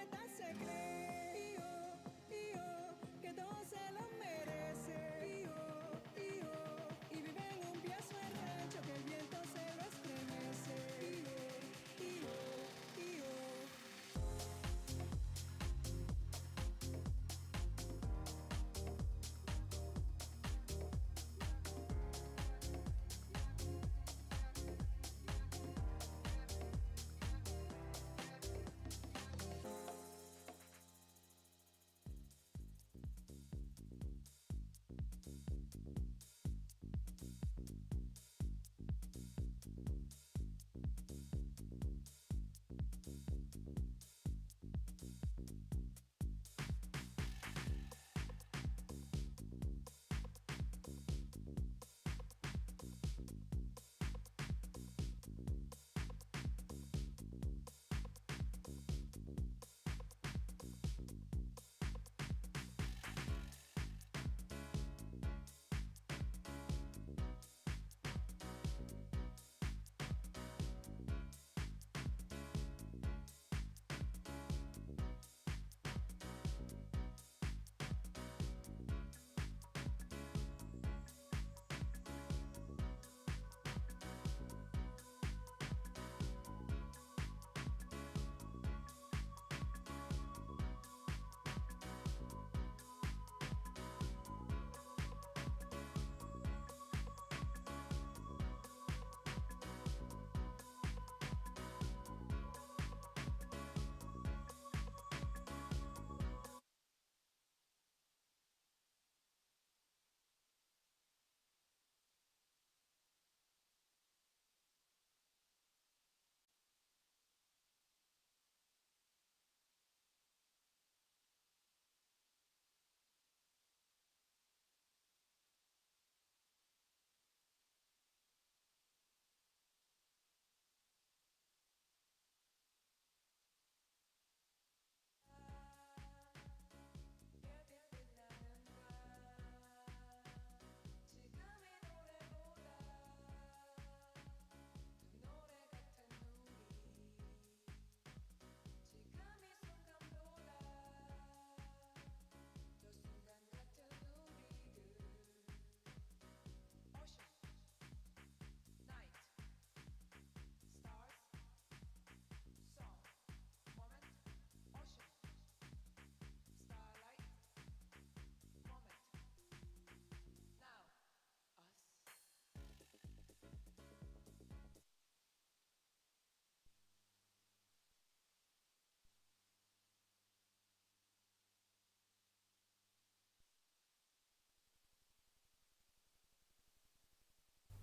poeta se cree. Que todo se lo merece. Y vive en un piazo en rancho que el viento se lo estremece.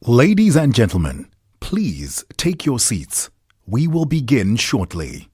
Ladies and gentlemen, please take your seats. We will begin shortly.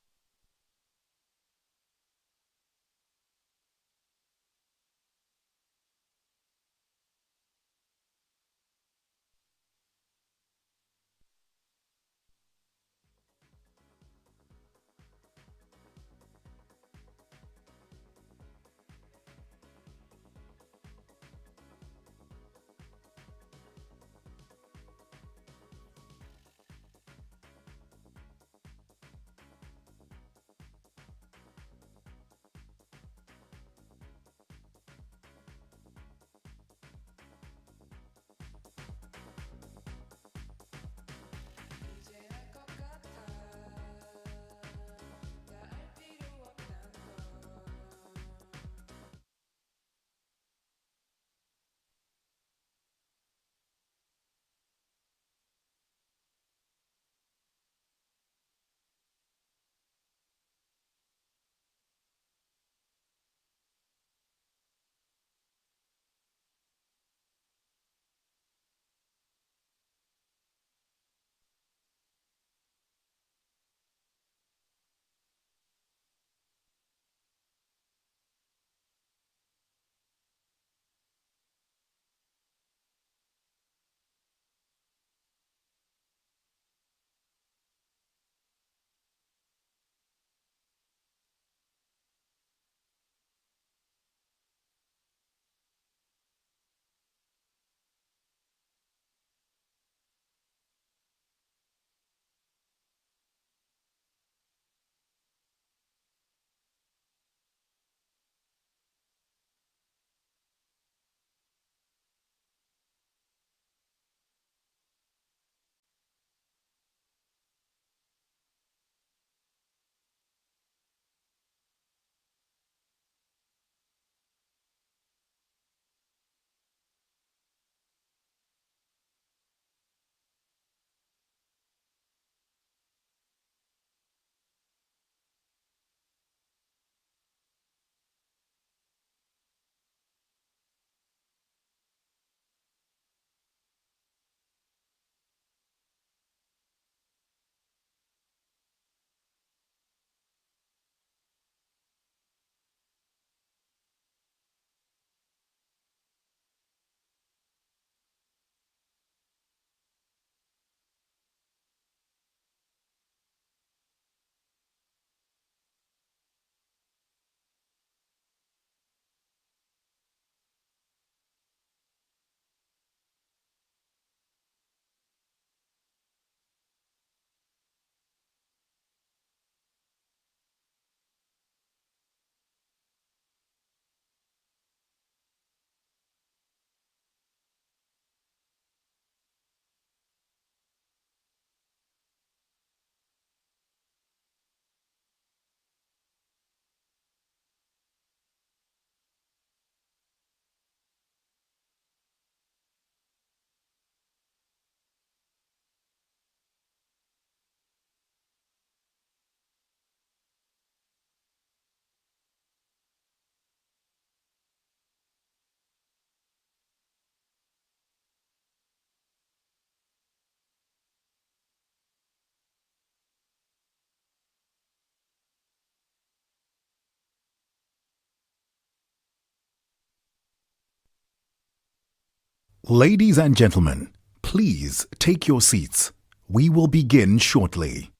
Ladies and gentlemen, please take your seats. We will begin shortly.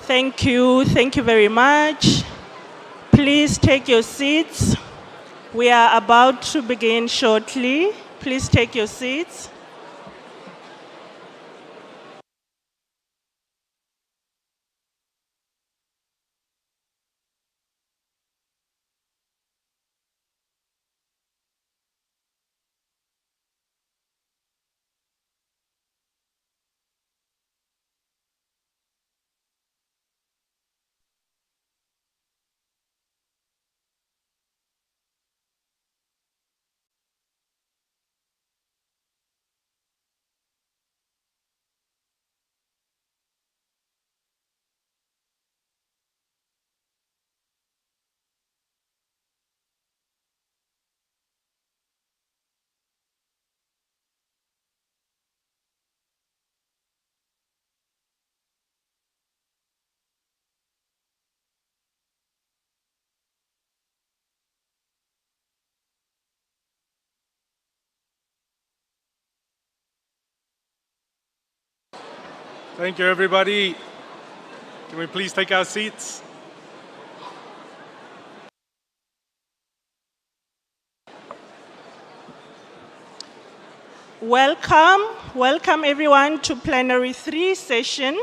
Thank you very much. Please take your seats. We are about to begin shortly. Please take your seats. Thank you, everybody. Can we please take our seats? Welcome everyone to Plenary 3 session.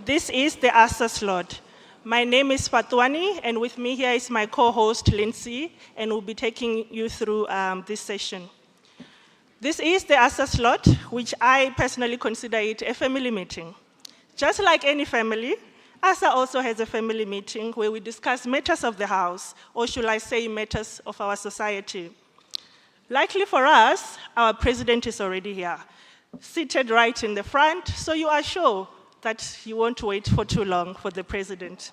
This is the ASA slot. My name is Fatwani, and with me here is my co-host Lindsay, and we'll be taking you through this session. This is the ASA slot, which I personally consider it a family meeting. Just like any family, ASA also has a family meeting where we discuss matters of the house, or should I say matters of our society. Luckily for us, our president is already here, seated right in the front, so you are sure that you won't wait for too long for the president.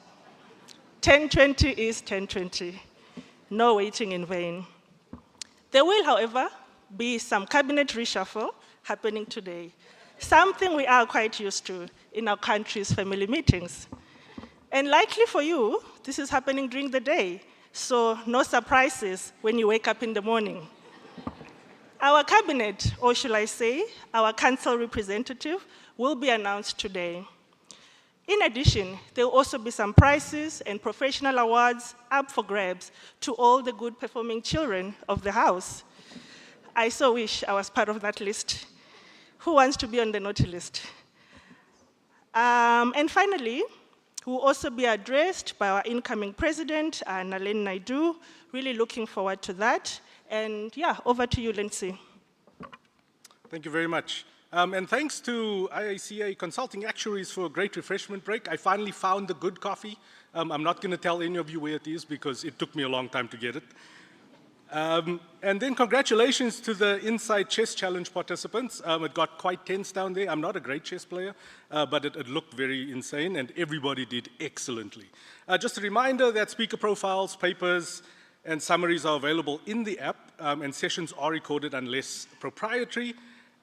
10:20 is 10:20. No waiting in vain. There will, however, be some cabinet reshuffle happening today, something we are quite used to in our country's family meetings. And likely for you, this is happening during the day, so no surprises when you wake up in the morning. Our cabinet, or should I say, our council representative, will be announced today. In addition, there will also be some prizes and professional awards up for grabs to all the good performing children of the house. I so wish I was part of that list. Who wants to be on the naughty list? And finally, we'll also be addressed by our incoming president, Nalin Naidu. Really looking forward to that. And yeah, over to you, Lindsay. Thank you very much. And thanks to IACA Consulting Actuaries for a great refreshment break. I finally found the good coffee. I'm not going to tell any of you where it is because it took me a long time to get it. And then congratulations to the Inside Chess Challenge participants. It got quite tense down there. I'm not a great chess player, but it looked very insane, and everybody did excellently. Just a reminder that speaker profiles, papers, and summaries are available in the app, and sessions are recorded unless proprietary.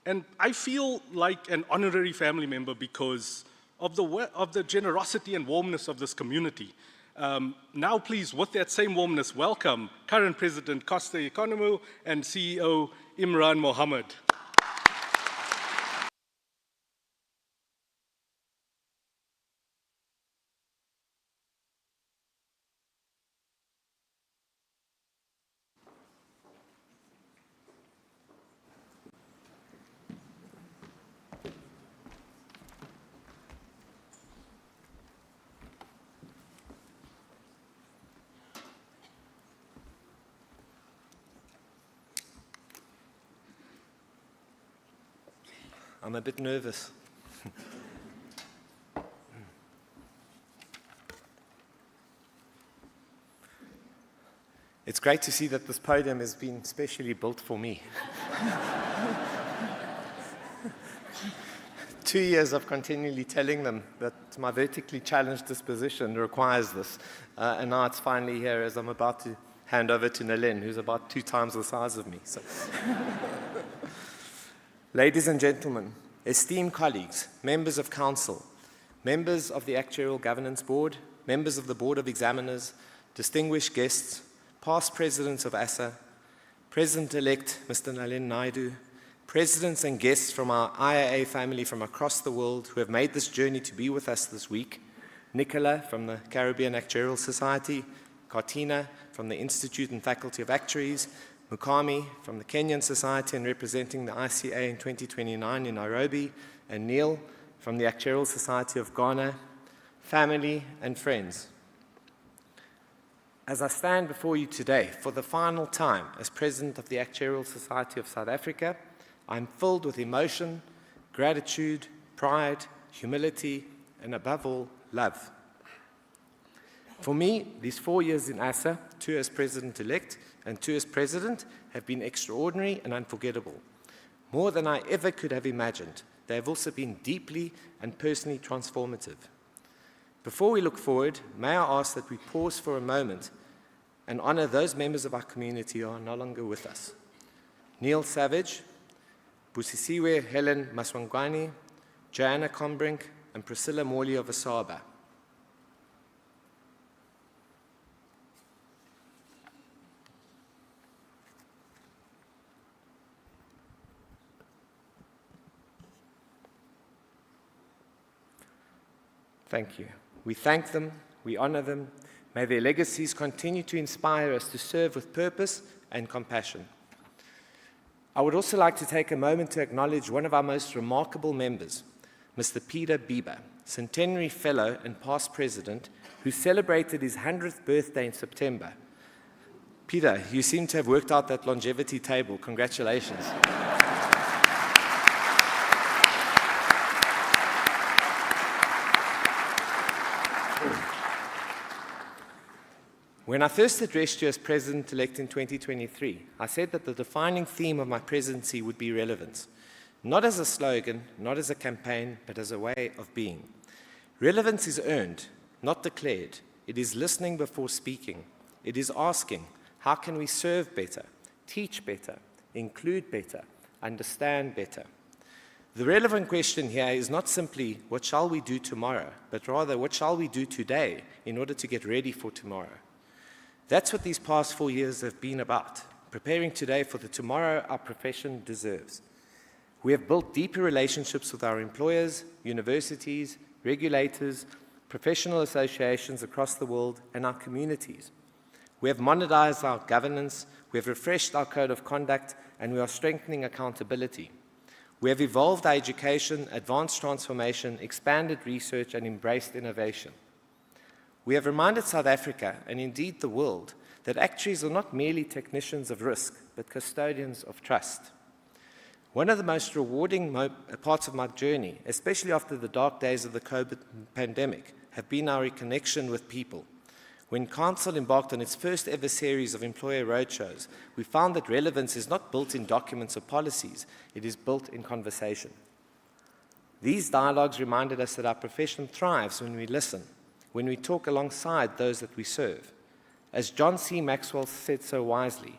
And I feel like an honorary family member because of the generosity and warmness of this community. Now, please, with that same warmness, welcome current President Costa Economou and CEO Imran Mohammed. I'm a bit nervous. It's great to see that this podium has been specially built for me. 2 years of continually telling them that my vertically challenged disposition requires this. And now it's finally here as I'm about to hand over to Nalin, who's about 2 times the size of me. So. Ladies and gentlemen, esteemed colleagues, members of council, members of the Actuarial Governance Board, members of the Board of Examiners, distinguished guests, past presidents of ASA, President-elect Mr. Nalin Naidu, presidents and guests from our IAA family from across the world who have made this journey to be with us this week, Nicola from the Caribbean Actuarial Society, Kartina from the Institute and Faculty of Actuaries, Mukami from the Kenyan Society and representing the ICA in 2029 in Nairobi, and Neil from the Actuarial Society of Ghana, family and friends. As I stand before you today for the final time as President of the Actuarial Society of South Africa, I'm filled with emotion, gratitude, pride, humility, and above all, love. For me, these 4 years in ASA, 2 as President-elect and 2 as President, have been extraordinary and unforgettable. More than I ever could have imagined, they have also been deeply and personally transformative. Before we look forward, may I ask that we pause for a moment and honor those members of our community who are no longer with us. Neil Savage, Busisiwe Helen Maswangwani, Joanna Combrink, and Priscilla Morley of Asaba. Thank you. We thank them, we honor them. May their legacies continue to inspire us to serve with purpose and compassion. I would also like to take a moment to acknowledge one of our most remarkable members, Mr. Peter Bieber, Centenary Fellow and past President, who celebrated his 100th birthday in September. Peter, you seem to have worked out that longevity table. Congratulations. When I first addressed you as President-elect in 2023, I said that the defining theme of my presidency would be relevance. Not as a slogan, not as a campaign, but as a way of being. Relevance is earned, not declared. It is listening before speaking. It is asking, how can we serve better, teach better, include better, understand better? The relevant question here is not simply, what shall we do tomorrow, but rather, what shall we do today in order to get ready for tomorrow? That's what these past 4 years have been about, preparing today for the tomorrow our profession deserves. We have built deeper relationships with our employers, universities, regulators, professional associations across the world, and our communities. We have modernized our governance, we have refreshed our code of conduct, and we are strengthening accountability. We have evolved our education, advanced transformation, expanded research, and embraced innovation. We have reminded South Africa, and indeed the world, that actuaries are not merely technicians of risk, but custodians of trust. One of the most rewarding parts of my journey, especially after the dark days of the COVID pandemic, have been our reconnection with people. When Council embarked on its first ever series of employer roadshows, we found that relevance is not built in documents or policies, it is built in conversation. These dialogues reminded us that our profession thrives when we listen, when we talk alongside those that we serve. As John C. Maxwell said so wisely,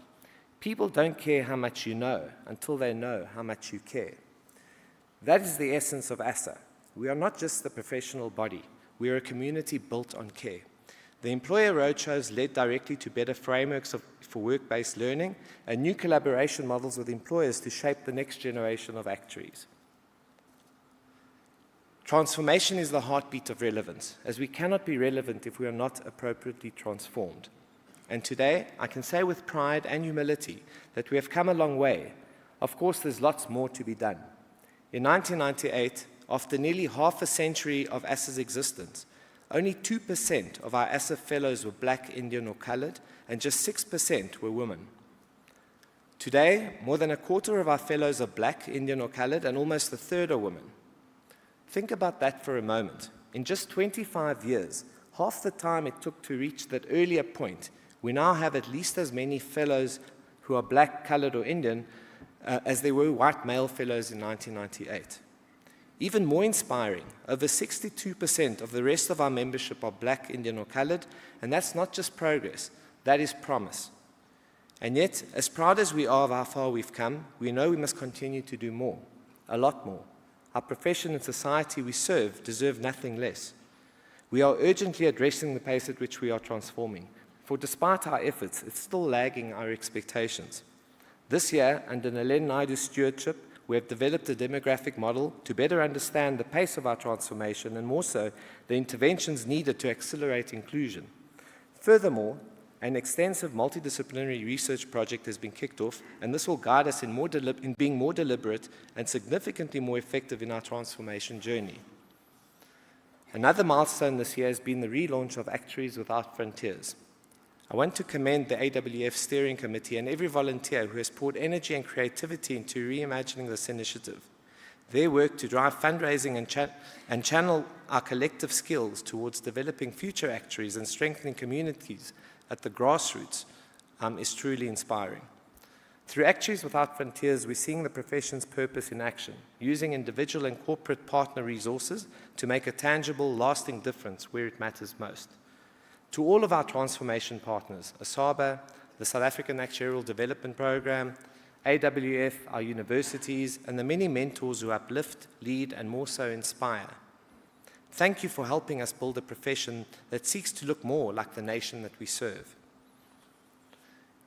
people don't care how much you know until they know how much you care. That is the essence of ASA. We are not just the professional body, we are a community built on care. The employer roadshows led directly to better frameworks for work-based learning and new collaboration models with employers to shape the next generation of actuaries. Transformation is the heartbeat of relevance, as we cannot be relevant if we are not appropriately transformed. And today, I can say with pride and humility that we have come a long way. Of course, there's lots more to be done. In 1998, after nearly half a century of ASA's existence, only 2% of our ASA fellows were Black, Indian, or colored, and just 6% were women. Today, more than a quarter of our fellows are Black, Indian, or colored, and almost a third are women. Think about that for a moment. In just 25 years, half the time it took to reach that earlier point, we now have at least as many fellows who are Black, colored, or Indian as there were white male fellows in 1998. Even more inspiring, over 62% of the rest of our membership are black, Indian or colored, and that's not just progress, that is promise. And yet, as proud as we are of how far we've come, we know we must continue to do more, a lot more. Our profession and society we serve deserve nothing less. We are urgently addressing the pace at which we are transforming, for despite our efforts, it's still lagging our expectations. This year, under Nalin Naidu's stewardship, we have developed a demographic model to better understand the pace of our transformation and more so, the interventions needed to accelerate inclusion. Furthermore, an extensive multidisciplinary research project has been kicked off, and this will guide us in being more deliberate and significantly more effective in our transformation journey. Another milestone this year has been the relaunch of Actuaries Without Frontiers. I want to commend the AWF Steering Committee and every volunteer who has poured energy and creativity into reimagining this initiative. Their work to drive fundraising and channel our collective skills towards developing future actuaries and strengthening communities at the grassroots is truly inspiring. Through Actuaries Without Frontiers, we're seeing the profession's purpose in action, using individual and corporate partner resources to make a tangible, lasting difference where it matters most. To all of our transformation partners, ASABA, the South African Actuarial Development Program, AWF, our universities, and the many mentors who uplift, lead, and more so inspire. Thank you for helping us build a profession that seeks to look more like the nation that we serve.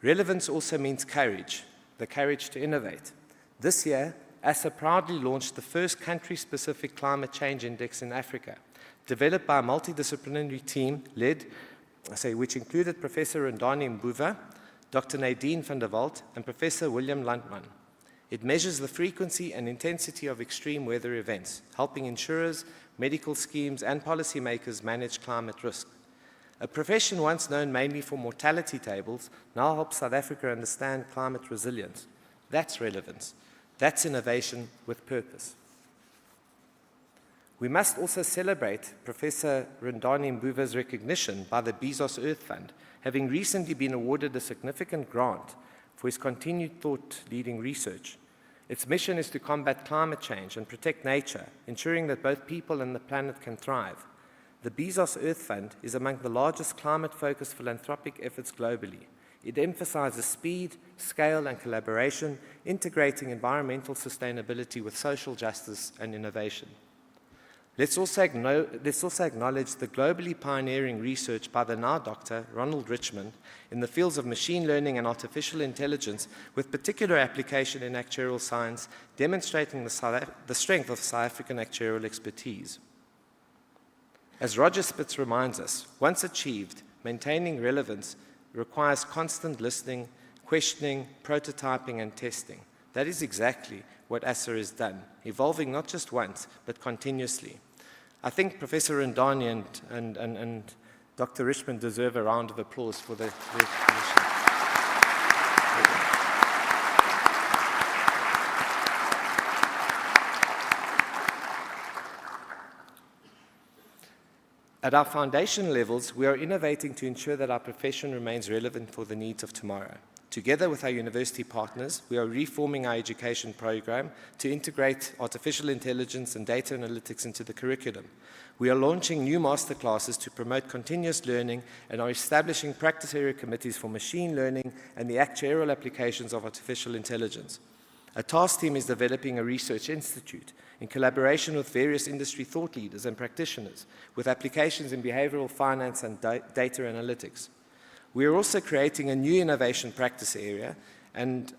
Relevance also means courage, the courage to innovate. This year, ASA proudly launched the first country-specific climate change index in Africa, developed by a multidisciplinary team which included Professor Rondani Mbuva, Dr. Nadine van der Walt, and Professor William Landman. It measures the frequency and intensity of extreme weather events, helping insurers, medical schemes, and policymakers manage climate risk. A profession once known mainly for mortality tables now helps South Africa understand climate resilience. That's relevance. That's innovation with purpose. We must also celebrate Professor Rondani Mbuva's recognition by the Bezos Earth Fund, having recently been awarded a significant grant for his continued thought-leading research. Its mission is to combat climate change and protect nature, ensuring that both people and the planet can thrive. The Bezos Earth Fund is among the largest climate-focused philanthropic efforts globally. It emphasizes speed, scale, and collaboration, integrating environmental sustainability with social justice and innovation. Let's also acknowledge the globally pioneering research by the now Dr. Ronald Richmond in the fields of machine learning and artificial intelligence, with particular application in actuarial science, demonstrating the strength of South African actuarial expertise. As Roger Spitz reminds us, once achieved, maintaining relevance requires constant listening, questioning, prototyping, and testing. That is exactly what ASA has done, evolving not just once, but continuously. I think Professor Rondani and Dr. Richmond deserve a round of applause for their recognition. At our foundation levels, we are innovating to ensure that our profession remains relevant for the needs of tomorrow. Together with our university partners, we are reforming our education program to integrate artificial intelligence and data analytics into the curriculum. We are launching new masterclasses to promote continuous learning and are establishing practice area committees for machine learning and the actuarial applications of artificial intelligence. A task team is developing a research institute in collaboration with various industry thought leaders and practitioners with applications in behavioral finance and data analytics. We are also creating a new innovation practice area and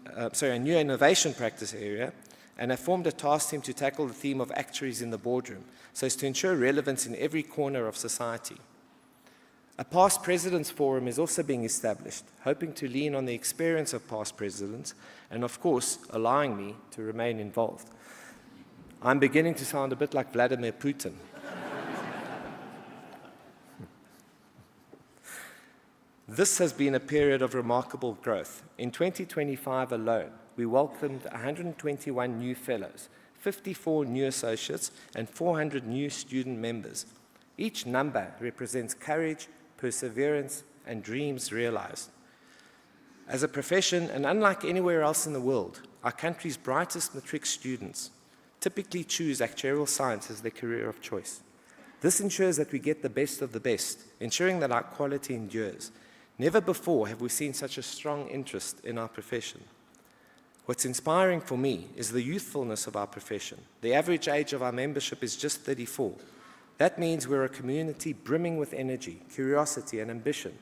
have formed a task team to tackle the theme of actuaries in the boardroom, so as to ensure relevance in every corner of society. A past presidents forum is also being established, hoping to lean on the experience of past presidents and, of course, allowing me to remain involved. I'm beginning to sound a bit like Vladimir Putin. This has been a period of remarkable growth. In 2025 alone, we welcomed 121 new fellows, 54 new associates, and 400 new student members. Each number represents courage, perseverance, and dreams realized. As a profession, and unlike anywhere else in the world, our country's brightest matric students typically choose actuarial science as their career of choice. This ensures that we get the best of the best, ensuring that our quality endures. Never before have we seen such a strong interest in our profession. What's inspiring for me is the youthfulness of our profession. The average age of our membership is just 34. That means we're a community brimming with energy, curiosity, and ambition.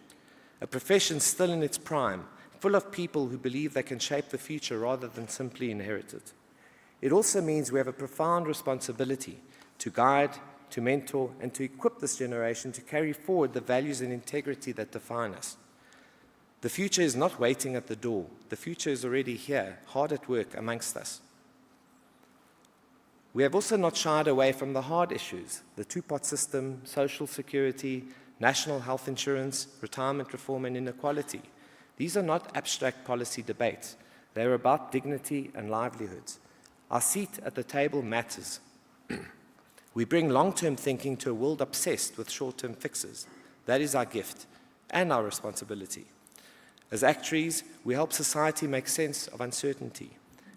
A profession still in its prime, full of people who believe they can shape the future rather than simply inherit it. It also means we have a profound responsibility to guide, to mentor, and to equip this generation to carry forward the values and integrity that define us. The future is not waiting at the door. The future is already here, hard at work amongst us. We have also not shied away from the hard issues, the two-pot system, social security, national health insurance, retirement reform, and inequality. These are not abstract policy debates. They are about dignity and livelihoods. Our seat at the table matters. We bring long-term thinking to a world obsessed with short-term fixes. That is our gift and our responsibility. As actuaries, we help society make sense of uncertainty.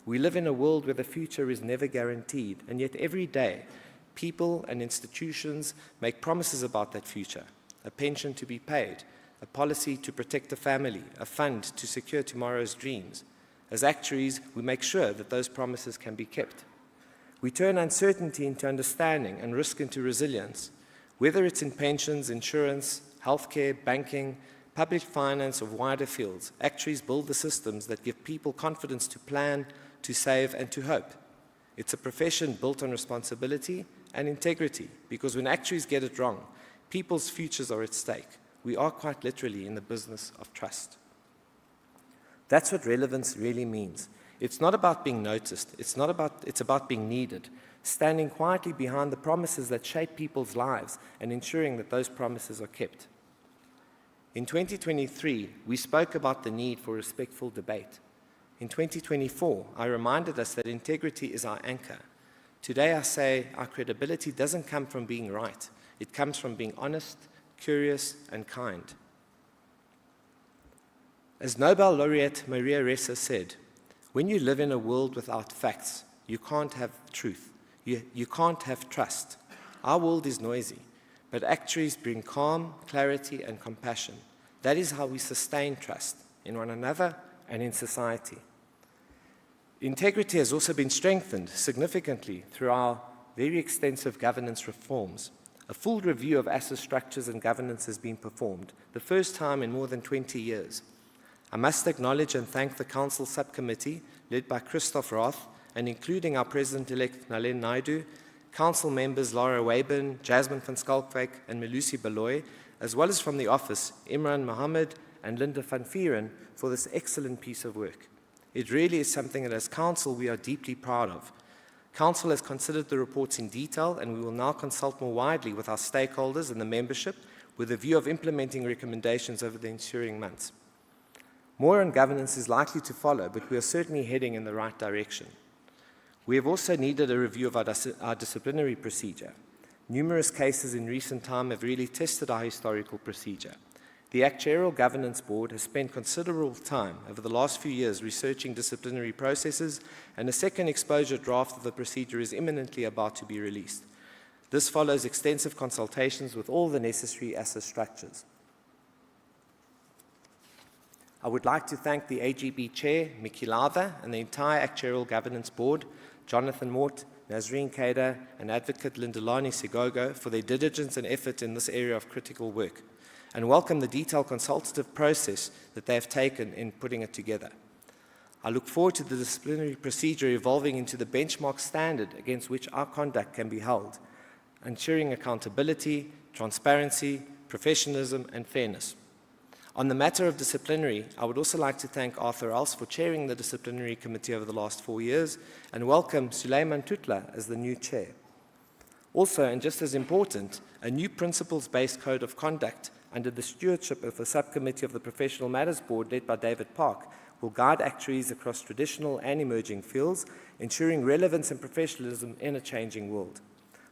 We live in a world where the future is never guaranteed, and yet every day, people and institutions make promises about that future. A pension to be paid, a policy to protect the family, a fund to secure tomorrow's dreams. As actuaries, we make sure that those promises can be kept. We turn uncertainty into understanding and risk into resilience. Whether it's in pensions, insurance, healthcare, banking, public finance, or wider fields, actuaries build the systems that give people confidence to plan, to save, and to hope. It's a profession built on responsibility and integrity, because when actuaries get it wrong, people's futures are at stake. We are quite literally in the business of trust. That's what relevance really means. It's not about being noticed. It's about being needed, standing quietly behind the promises that shape people's lives and ensuring that those promises are kept. In 2023, we spoke about the need for respectful debate. In 2024, I reminded us that integrity is our anchor. Today, I say our credibility doesn't come from being right. It comes from being honest, curious, and kind. As Nobel laureate Maria Ressa said, when you live in a world without facts, you can't have truth. You can't have trust. Our world is noisy, but actuaries bring calm, clarity, and compassion. That is how we sustain trust in one another and in society. Integrity has also been strengthened significantly through our very extensive governance reforms. A full review of asset structures and governance has been performed, the first time in more than 20 years. I must acknowledge and thank the Council Subcommittee, led by Christoph Roth, and including our President-elect Nalin Naidu, Council members Laura Weyburn, Jasmine van Skalkwyk, and Melusi Baloy, as well as from the office, Imran Mohammed and Linda van Vieren, for this excellent piece of work. It really is something that as Council we are deeply proud of. Council has considered the reports in detail, and we will now consult more widely with our stakeholders and the membership with a view of implementing recommendations over the ensuing months. More on governance is likely to follow, but we are certainly heading in the right direction. We have also needed a review of our disciplinary procedure. Numerous cases in recent time have really tested our historical procedure. The Actuarial Governance Board has spent considerable time over the last few years researching disciplinary processes, and a second exposure draft of the procedure is imminently about to be released. This follows extensive consultations with all the necessary asset structures. I would like to thank the AGB Chair, Mickey Lowther, and the entire Actuarial Governance Board, Jonathan Mort, Nazreen Kader, and Advocate Lindolani Sigogo for their diligence and effort in this area of critical work, and welcome the detailed consultative process that they have taken in putting it together. I look forward to the disciplinary procedure evolving into the benchmark standard against which our conduct can be held, ensuring accountability, transparency, professionalism, and fairness. On the matter of disciplinary, I would also like to thank Arthur Els for chairing the disciplinary committee over the last 4 years, and welcome Suleiman Tutla as the new chair. Also, and just as important, a new principles-based code of conduct under the stewardship of the subcommittee of the Professional Matters Board led by David Park will guide actuaries across traditional and emerging fields, ensuring relevance and professionalism in a changing world.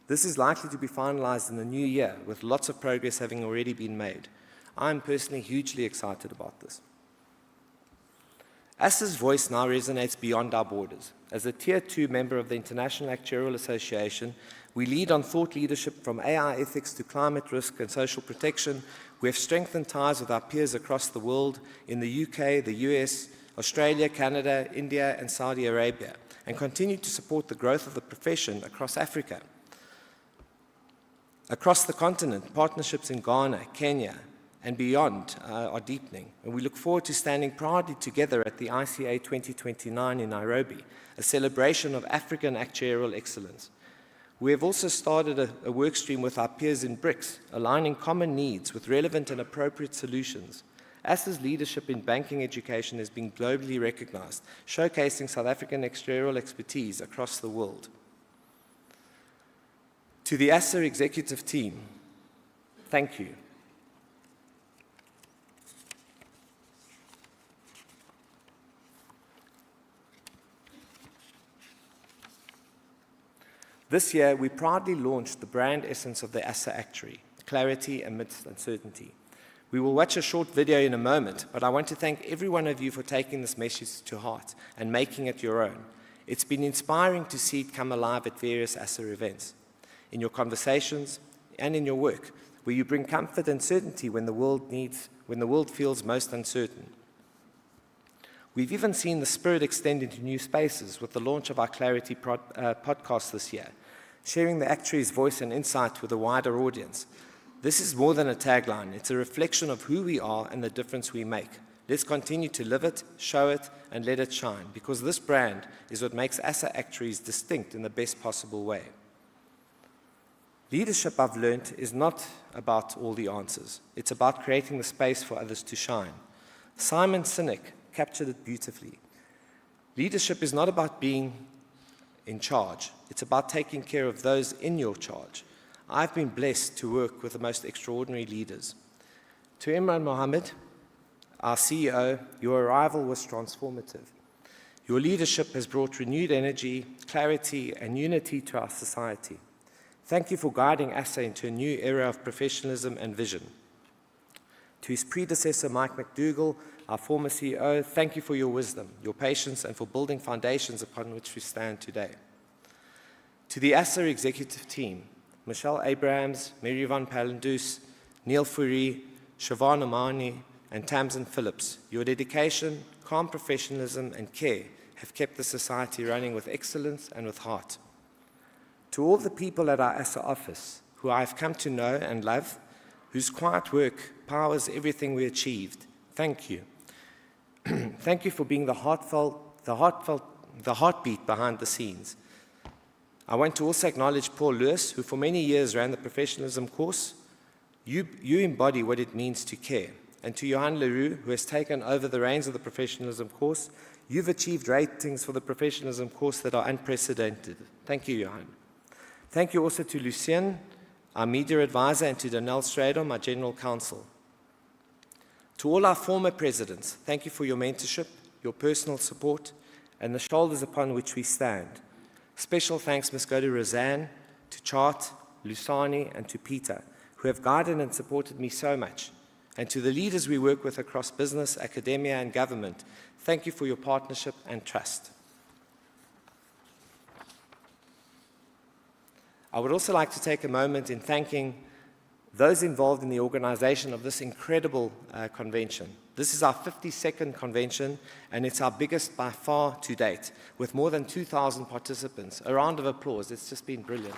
This is likely to be finalized in the new year, with lots of progress having already been made. I'm personally hugely excited about this. ASA's voice now resonates beyond our borders. As a Tier 2 member of the International Actuarial Association, we lead on thought leadership from AI ethics to climate risk and social protection. We have strengthened ties with our peers across the world in the UK, the US, Australia, Canada, India, and Saudi Arabia, and continue to support the growth of the profession across Africa. Across the continent, partnerships in Ghana, Kenya, and beyond are deepening, and we look forward to standing proudly together at the ICA 2029 in Nairobi, a celebration of African actuarial excellence. We have also started a work stream with our peers in BRICS, aligning common needs with relevant and appropriate solutions. ASA's leadership in banking education has been globally recognized, showcasing South African actuarial expertise across the world. To the ASA executive team, thank you. This year, we proudly launched the brand essence of the ASA Actuary, clarity amidst uncertainty. We will watch a short video in a moment, but I want to thank every one of you for taking this message to heart and making it your own. It's been inspiring to see it come alive at various ASA events, in your conversations and in your work, where you bring comfort and certainty when the world feels most uncertain. We've even seen the spirit extend into new spaces with the launch of our Clarity podcast this year, sharing the actuary's voice and insight with a wider audience. This is more than a tagline. It's a reflection of who we are and the difference we make. Let's continue to live it, show it, and let it shine, because this brand is what makes ASA Actuaries distinct in the best possible way. Leadership, I've learned, is not about all the answers. It's about creating the space for others to shine. Simon Sinek captured it beautifully. Leadership is not about being in charge. It's about taking care of those in your charge. I've been blessed to work with the most extraordinary leaders. To Imran Mohammed, our CEO, your arrival was transformative. Your leadership has brought renewed energy, clarity, and unity to our society. Thank you for guiding ASA into a new era of professionalism and vision. To his predecessor, Mike McDougall, our former CEO, thank you for your wisdom, your patience, and for building foundations upon which we stand today. To the ASA executive team, Michelle Abrahams, Mary Van Palendus, Neil Fourie, Siobhan Omani, and Tamsin Phillips, your dedication, calm professionalism, and care have kept the society running with excellence and with heart. To all the people at our ASA office, who I have come to know and love, whose quiet work powers everything we achieved, thank you. Thank you for being the heartbeat behind the scenes. I want to also acknowledge Paul Lewis, who for many years ran the professionalism course. You embody what it means to care. And to Johan Leroux, who has taken over the reins of the professionalism course, you've achieved ratings for the professionalism course that are unprecedented. Thank you, Johan. Thank you also to Lucien, our media advisor, and to Donnell Stradom, our general counsel. To all our former presidents, thank you for your mentorship, your personal support, and the shoulders upon which we stand. Special thanks must go to Roseanne, to Chart, Lusani, and to Peter, who have guided and supported me so much. And to the leaders we work with across business, academia, and government, thank you for your partnership and trust. I would also like to take a moment in thanking those involved in the organization of this incredible convention. This is our 52nd convention, and it's our biggest by far to date, with more than 2,000 participants. A round of applause. It's just been brilliant.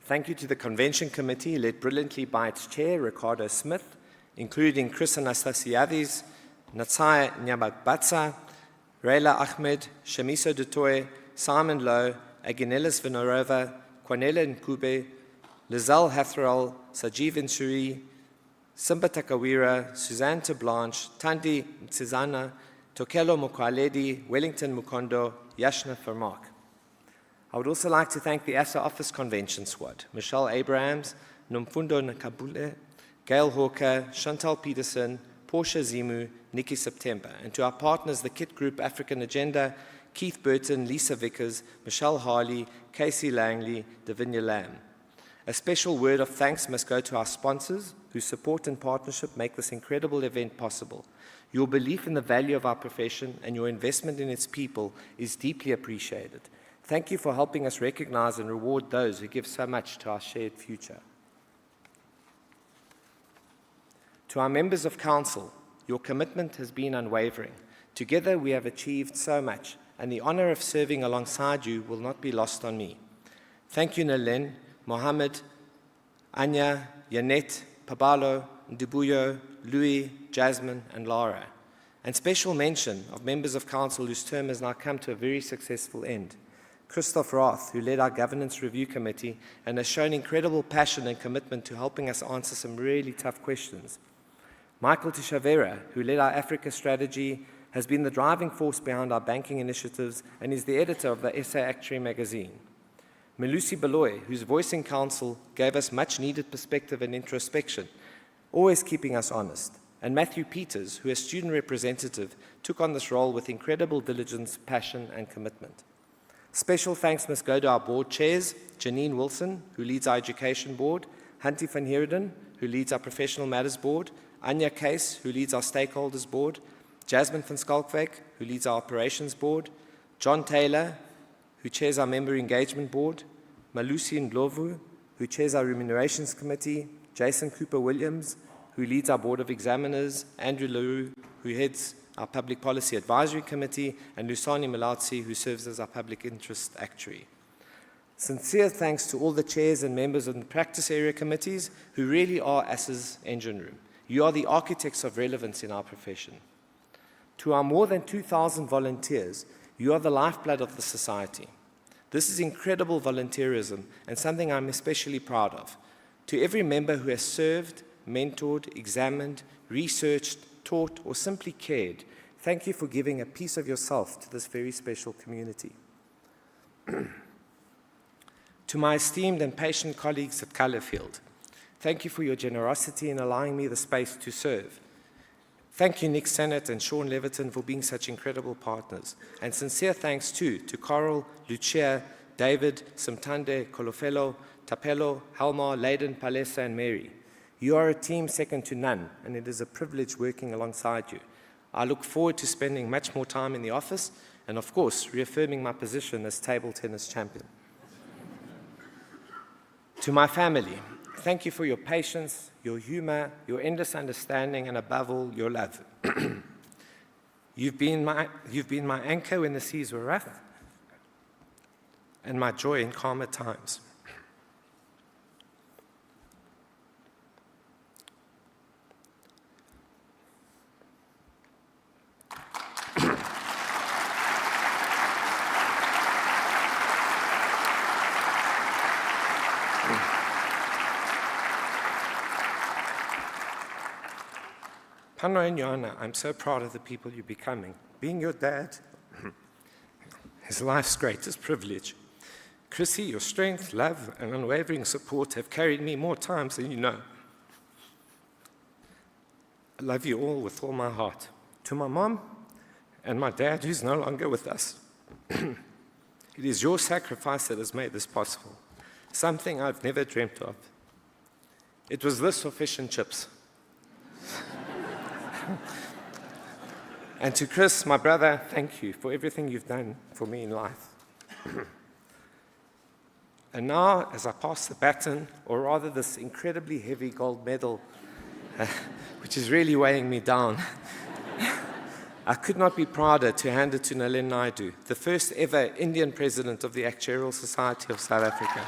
Thank you to the convention committee, led brilliantly by its chair, Ricardo Smith, including Chris Anastasiadis, Natsai Nyabatsa, Rayla Ahmed, Shamiso Dutoy, Simon Lowe, Aginelis Vinarova, Kwanela Nkube, Lizelle Hathral, Sajiv Insuri, Simba Takawira, Suzanne Tablanche, Tandi Mtsizana, Tokelo Mokwaledi, Wellington Mukondo, Yashna Farmak. I would also like to thank the ASA Office Convention Squad, Michelle Abrahams, Nomfundo Nakabule, Gail Hawker, Chantal Peterson, Portia Zimu, Nikki September, and to our partners, the KIT Group African Agenda, Keith Burton, Lisa Vickers, Michelle Harley, Casey Langley, Davinia Lamb. A special word of thanks must go to our sponsors, whose support and partnership make this incredible event possible. Your belief in the value of our profession and your investment in its people is deeply appreciated. Thank you for helping us recognize and reward those who give so much to our shared future. To our members of council, your commitment has been unwavering. Together we have achieved so much, and the honor of serving alongside you will not be lost on me. Thank you, Nalen, Mohammed, Anya, Yanet, Pabalo, Ndubuyo, Louis, Jasmine, and Lara. And special mention of members of council whose term has now come to a very successful end. Christoph Roth, who led our governance review committee and has shown incredible passion and commitment to helping us answer some really tough questions. Michael Tishavera, who led our Africa strategy, has been the driving force behind our banking initiatives and is the editor of the SA Actuary magazine. Melusi Baloy, whose voice in council gave us much needed perspective and introspection, always keeping us honest. And Matthew Peters, who as student representative took on this role with incredible diligence, passion, and commitment. Special thanks must go to our board chairs, Janine Wilson, who leads our education board, Hanti van Heerden, who leads our professional matters board, Anya Case, who leads our stakeholders board, Jasmine van Skalkwyk, who leads our operations board, John Taylor, who chairs our member engagement board, Malusi Ndlovu, who chairs our remunerations committee, Jason Cooper-Williams, who leads our board of examiners, Andrew LaRue, who heads our Public Policy Advisory Committee, and Lusani Malatsi, who serves as our Public Interest Actuary. Sincere thanks to all the chairs and members of the practice area committees who really are ASA's engine room. You are the architects of relevance in our profession. To our more than 2,000 volunteers, you are the lifeblood of the society. This is incredible volunteerism and something I'm especially proud of. To every member who has served, mentored, examined, researched, taught, or simply cared, thank you for giving a piece of yourself to this very special community. To my esteemed and patient colleagues at Colourfield, thank you for your generosity in allowing me the space to serve. Thank you, Nick Sennett and Sean Leviton, for being such incredible partners. And sincere thanks too to Coral, Lucia, David, Simtande, Kolofelo, Tapelo, Halmar, Leiden, Palesa, and Mary. You are a team second to none, and it is a privilege working alongside you. I look forward to spending much more time in the office and, of course, reaffirming my position as table tennis champion. To my family, thank you for your patience, your humor, your endless understanding, and above all, your love. You've been my anchor when the seas were rough and my joy in calmer times. Pano and Joanna, I'm so proud of the people you're becoming. Being your dad is life's greatest privilege. Chrissy, your strength, love, and unwavering support have carried me more times than you know. I love you all with all my heart. To my mom and my dad, who's no longer with us, it is your sacrifice that has made this possible, something I've never dreamt of. It was this or fish and chips. And to Chris, my brother, thank you for everything you've done for me in life. And now, as I pass the baton, or rather this incredibly heavy gold medal, which is really weighing me down, I could not be prouder to hand it to Nalen Naidu, the first ever Indian president of the Actuarial Society of South Africa.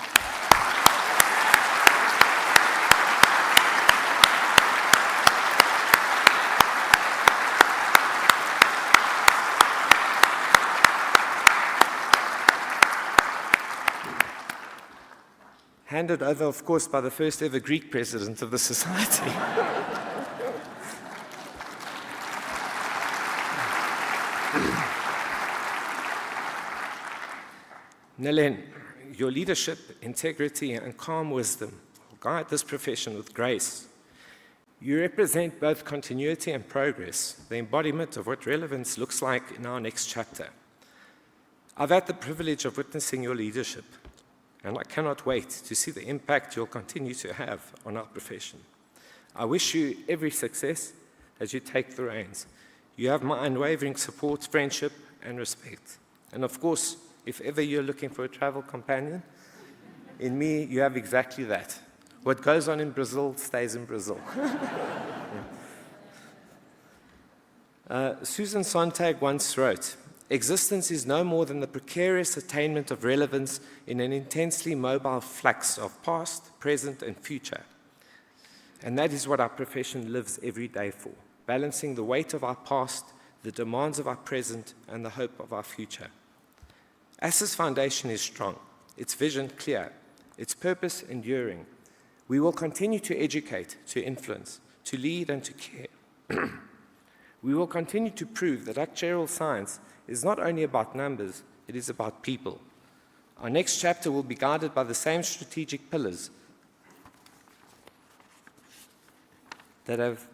Handed over, of course, by the first ever Greek president of the society. Nalen, your leadership, integrity, and calm wisdom will guide this profession with grace. You represent both continuity and progress, the embodiment of what relevance looks like in our next chapter. I've had the privilege of witnessing your leadership, and I cannot wait to see the impact you'll continue to have on our profession. I wish you every success as you take the reins. You have my unwavering support, friendship, and respect. And of course, if ever you're looking for a travel companion, in me, you have exactly that. What goes on in Brazil stays in Brazil. Susan Sontag once wrote, "Existence is no more than the precarious attainment of relevance in an intensely mobile flux of past, present, and future." And that is what our profession lives every day for, balancing the weight of our past, the demands of our present, and the hope of our future. ASSA's foundation is strong, its vision clear, its purpose enduring. We will continue to educate, to influence, to lead, and to care. We will continue to prove that actuarial science is not only about numbers, it is about people. Our next chapter will be guided by the same strategic pillars that have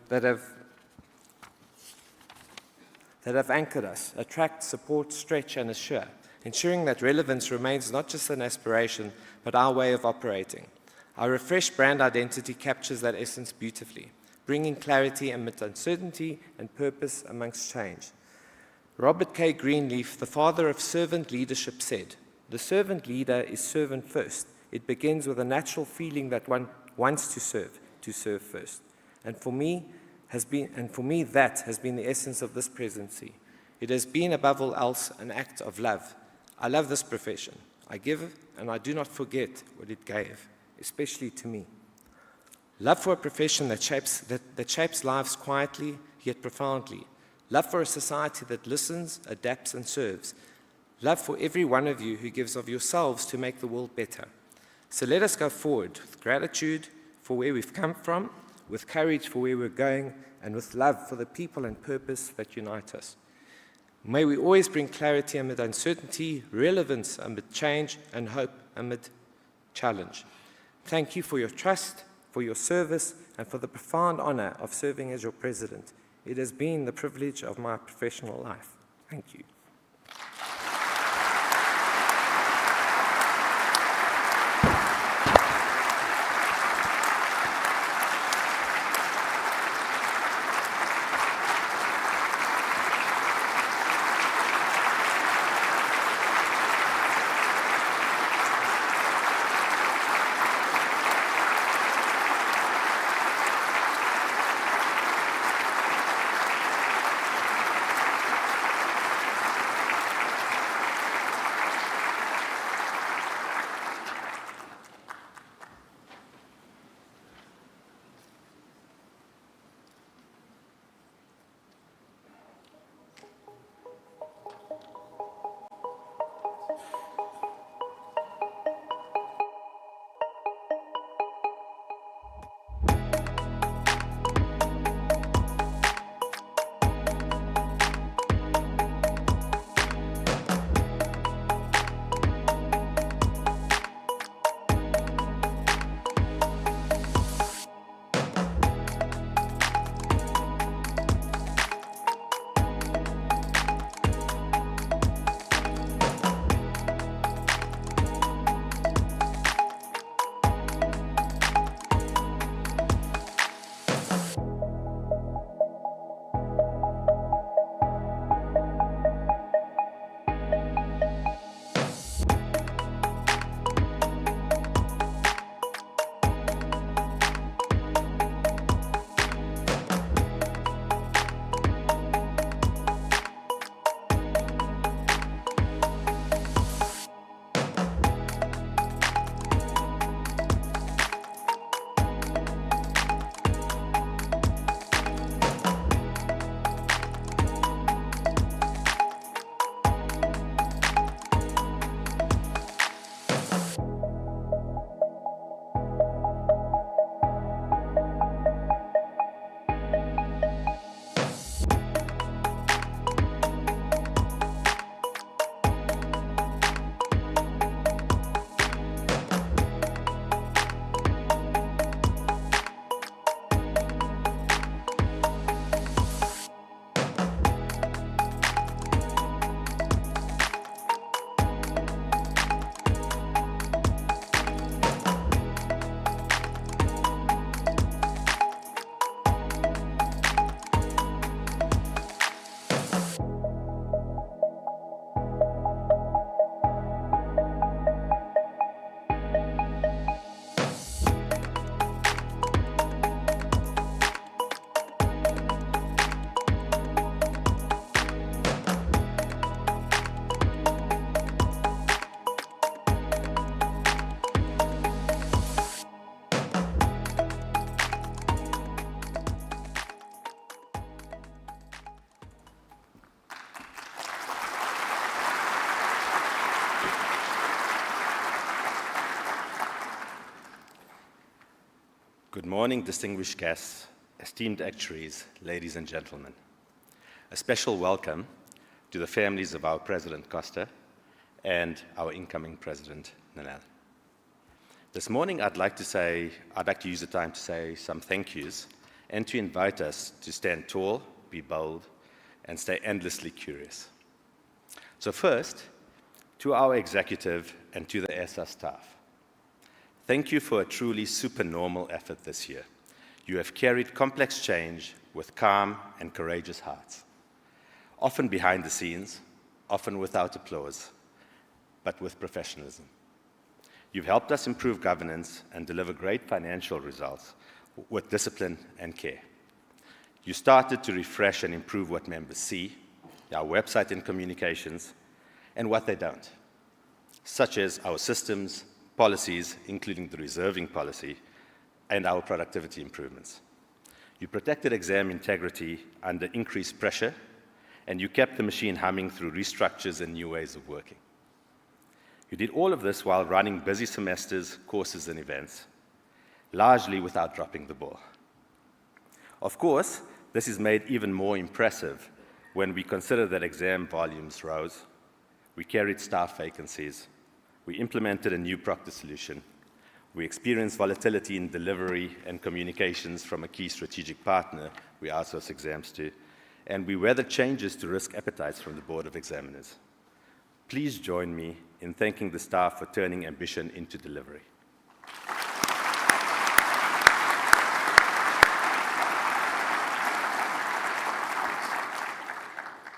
anchored us: attract, support, stretch, and assure, ensuring that relevance remains not just an aspiration, but our way of operating. Our refreshed brand identity captures that essence beautifully, bringing clarity amid uncertainty and purpose amongst change. Robert K. Greenleaf, the father of servant leadership, said, "The servant leader is servant first. It begins with a natural feeling that one wants to serve first. And for me, that has been the essence of this presidency. It has been, above all else, an act of love. I love this profession. I give, and I do not forget what it gave, especially to me. Love for a profession that shapes lives quietly yet profoundly. Love for a society that listens, adapts, and serves. Love for every one of you who gives of yourselves to make the world better. So let us go forward with gratitude for where we've come from, with courage for where we're going, and with love for the people and purpose that unite us. May we always bring clarity amid uncertainty, relevance amid change, and hope amid challenge. Thank you for your trust, for your service, and for the profound honor of serving as your president. It has been the privilege of my professional life. Thank you." Good morning, distinguished guests, esteemed actuaries, ladies and gentlemen. A special welcome to the families of our President Costa and our incoming President Nalel. This morning I'd like to use the time to say some thank yous and to invite us to stand tall, be bold, and stay endlessly curious. So first, to our executive and to the ESSA staff, thank you for a truly supernormal effort this year. You have carried complex change with calm and courageous hearts, often behind the scenes, often without applause, but with professionalism. You've helped us improve governance and deliver great financial results with discipline and care. You started to refresh and improve what members see, our website and communications, and what they don't, such as our systems, policies, including the reserving policy, and our productivity improvements. You protected exam integrity under increased pressure, and you kept the machine humming through restructures and new ways of working. You did all of this while running busy semesters, courses, and events, largely without dropping the ball. Of course, this is made even more impressive when we consider that exam volumes rose, we carried staff vacancies, we implemented a new proctor solution, we experienced volatility in delivery and communications from a key strategic partner we outsource exams to, and we weathered changes to risk appetites from the Board of Examiners. Please join me in thanking the staff for turning ambition into delivery.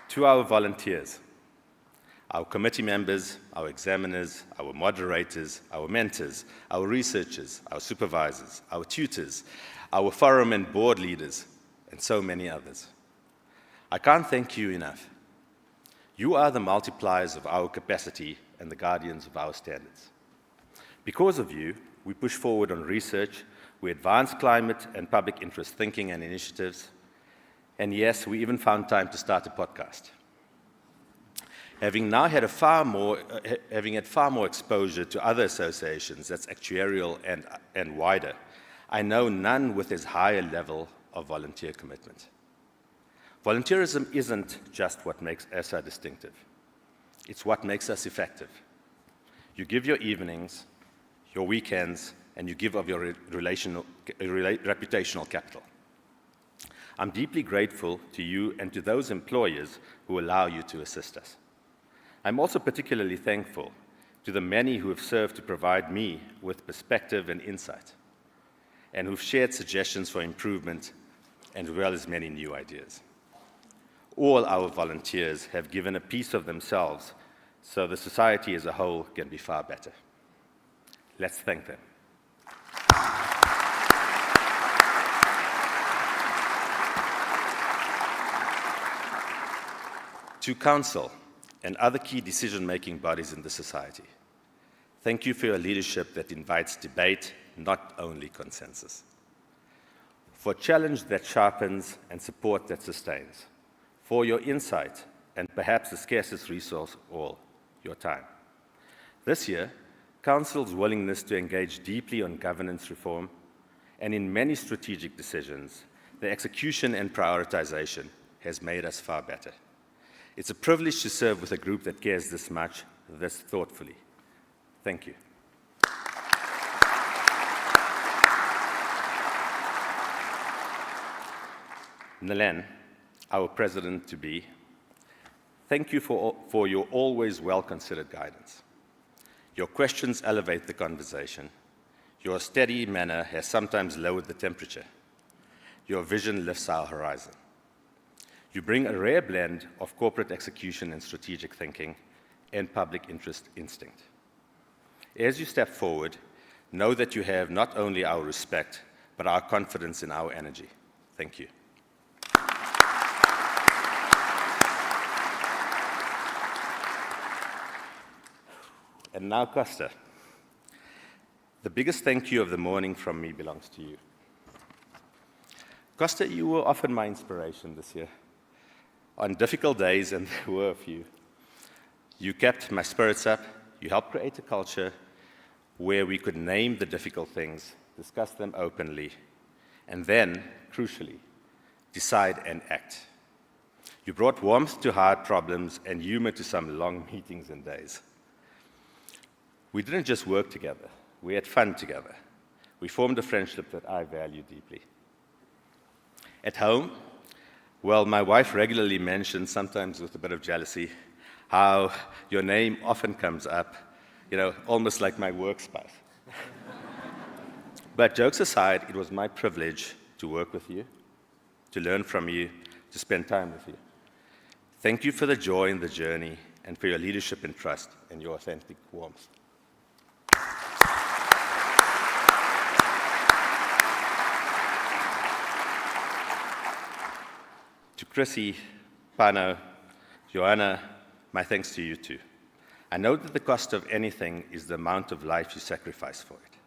To our volunteers, our committee members, our examiners, our moderators, our mentors, our researchers, our supervisors, our tutors, our forum and board leaders, and so many others. I can't thank you enough. You are the multipliers of our capacity and the guardians of our standards. Because of you, we push forward on research, we advance climate and public interest thinking and initiatives, and yes, we even found time to start a podcast. Having had far more exposure to other associations that's actuarial and wider, I know none with as high a level of volunteer commitment. Volunteerism isn't just what makes ESSA distinctive. It's what makes us effective. You give your evenings, your weekends, and you give of your reputational capital. I'm deeply grateful to you and to those employers who allow you to assist us. I'm also particularly thankful to the many who have served to provide me with perspective and insight, and who've shared suggestions for improvement, as well as many new ideas. All our volunteers have given a piece of themselves so the society as a whole can be far better. Let's thank them. To Council and other key decision-making bodies in the society, thank you for your leadership that invites debate, not only consensus. For challenge that sharpens and support that sustains. For your insight and perhaps the scarcest resource of all, your time. This year, Council's willingness to engage deeply on governance reform and in many strategic decisions, the execution and prioritization has made us far better. It's a privilege to serve with a group that cares this much, this thoughtfully. Thank you. Nalel, our President-to-be, thank you for your always well-considered guidance. Your questions elevate the conversation. Your steady manner has sometimes lowered the temperature. Your vision lifts our horizon. You bring a rare blend of corporate execution and strategic thinking and public interest instinct. As you step forward, know that you have not only our respect, but our confidence in our energy. Thank you. And now, Costa. The biggest thank you of the morning from me belongs to you. Costa, you were often my inspiration this year. On difficult days, and there were a few, you kept my spirits up, you helped create a culture where we could name the difficult things discuss them openly, and then, crucially, decide and act. You brought warmth to hard problems and humor to some long meetings and days. We didn't just work together, we had fun together. We formed a friendship that I value deeply. At home, well, my wife regularly mentions, sometimes with a bit of jealousy, how your name often comes up, almost like my work spouse. But jokes aside, it was my privilege to work with you, to learn from you, to spend time with you. Thank you for the joy in the journey and for your leadership and trust and your authentic warmth. To Chrissy, Pano, Joanna, my thanks to you too. I know that the cost of anything is the amount of life you sacrifice for it.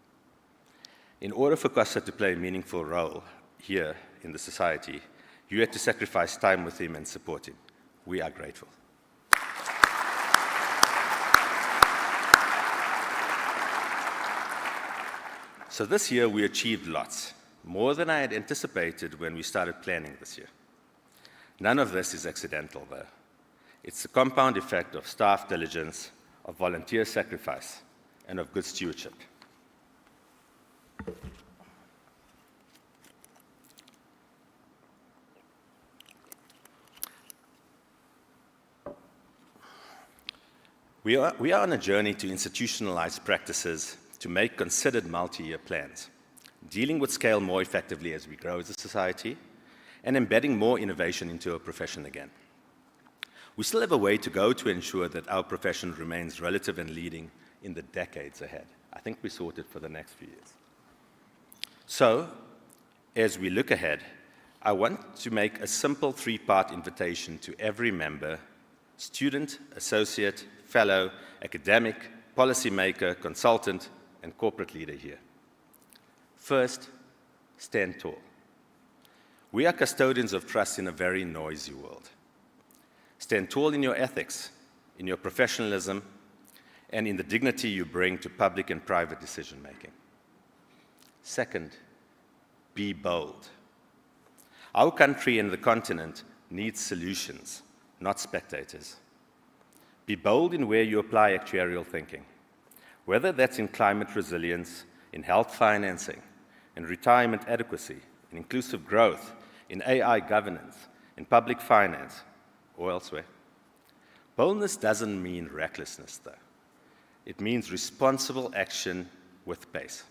In order for Costa to play a meaningful role here in the society, you had to sacrifice time with him and support him. We are grateful. So this year we achieved lots, more than I had anticipated when we started planning this year. None of this is accidental, though. It's the compound effect of staff diligence, of volunteer sacrifice, and of good stewardship. We are on a journey to institutionalize practices to make considered multi-year plans, dealing with scale more effectively as we grow as a society, and embedding more innovation into our profession again. We still have a way to go to ensure that our profession remains relative and leading in the decades ahead. I think we're sorted for the next few years. So, as we look ahead, I want to make a simple three-part invitation to every member, student, associate, fellow, academic, policymaker, consultant, and corporate leader here. First, stand tall. We are custodians of trust in a very noisy world. Stand tall in your ethics, in your professionalism, and in the dignity you bring to public and private decision-making. Second, be bold. Our country and the continent needs solutions, not spectators. Be bold in where you apply actuarial thinking, whether that's in climate resilience, in health financing, in retirement adequacy, in inclusive growth, in AI governance, in public finance, or elsewhere. Boldness doesn't mean recklessness, though. It means responsible action with pace.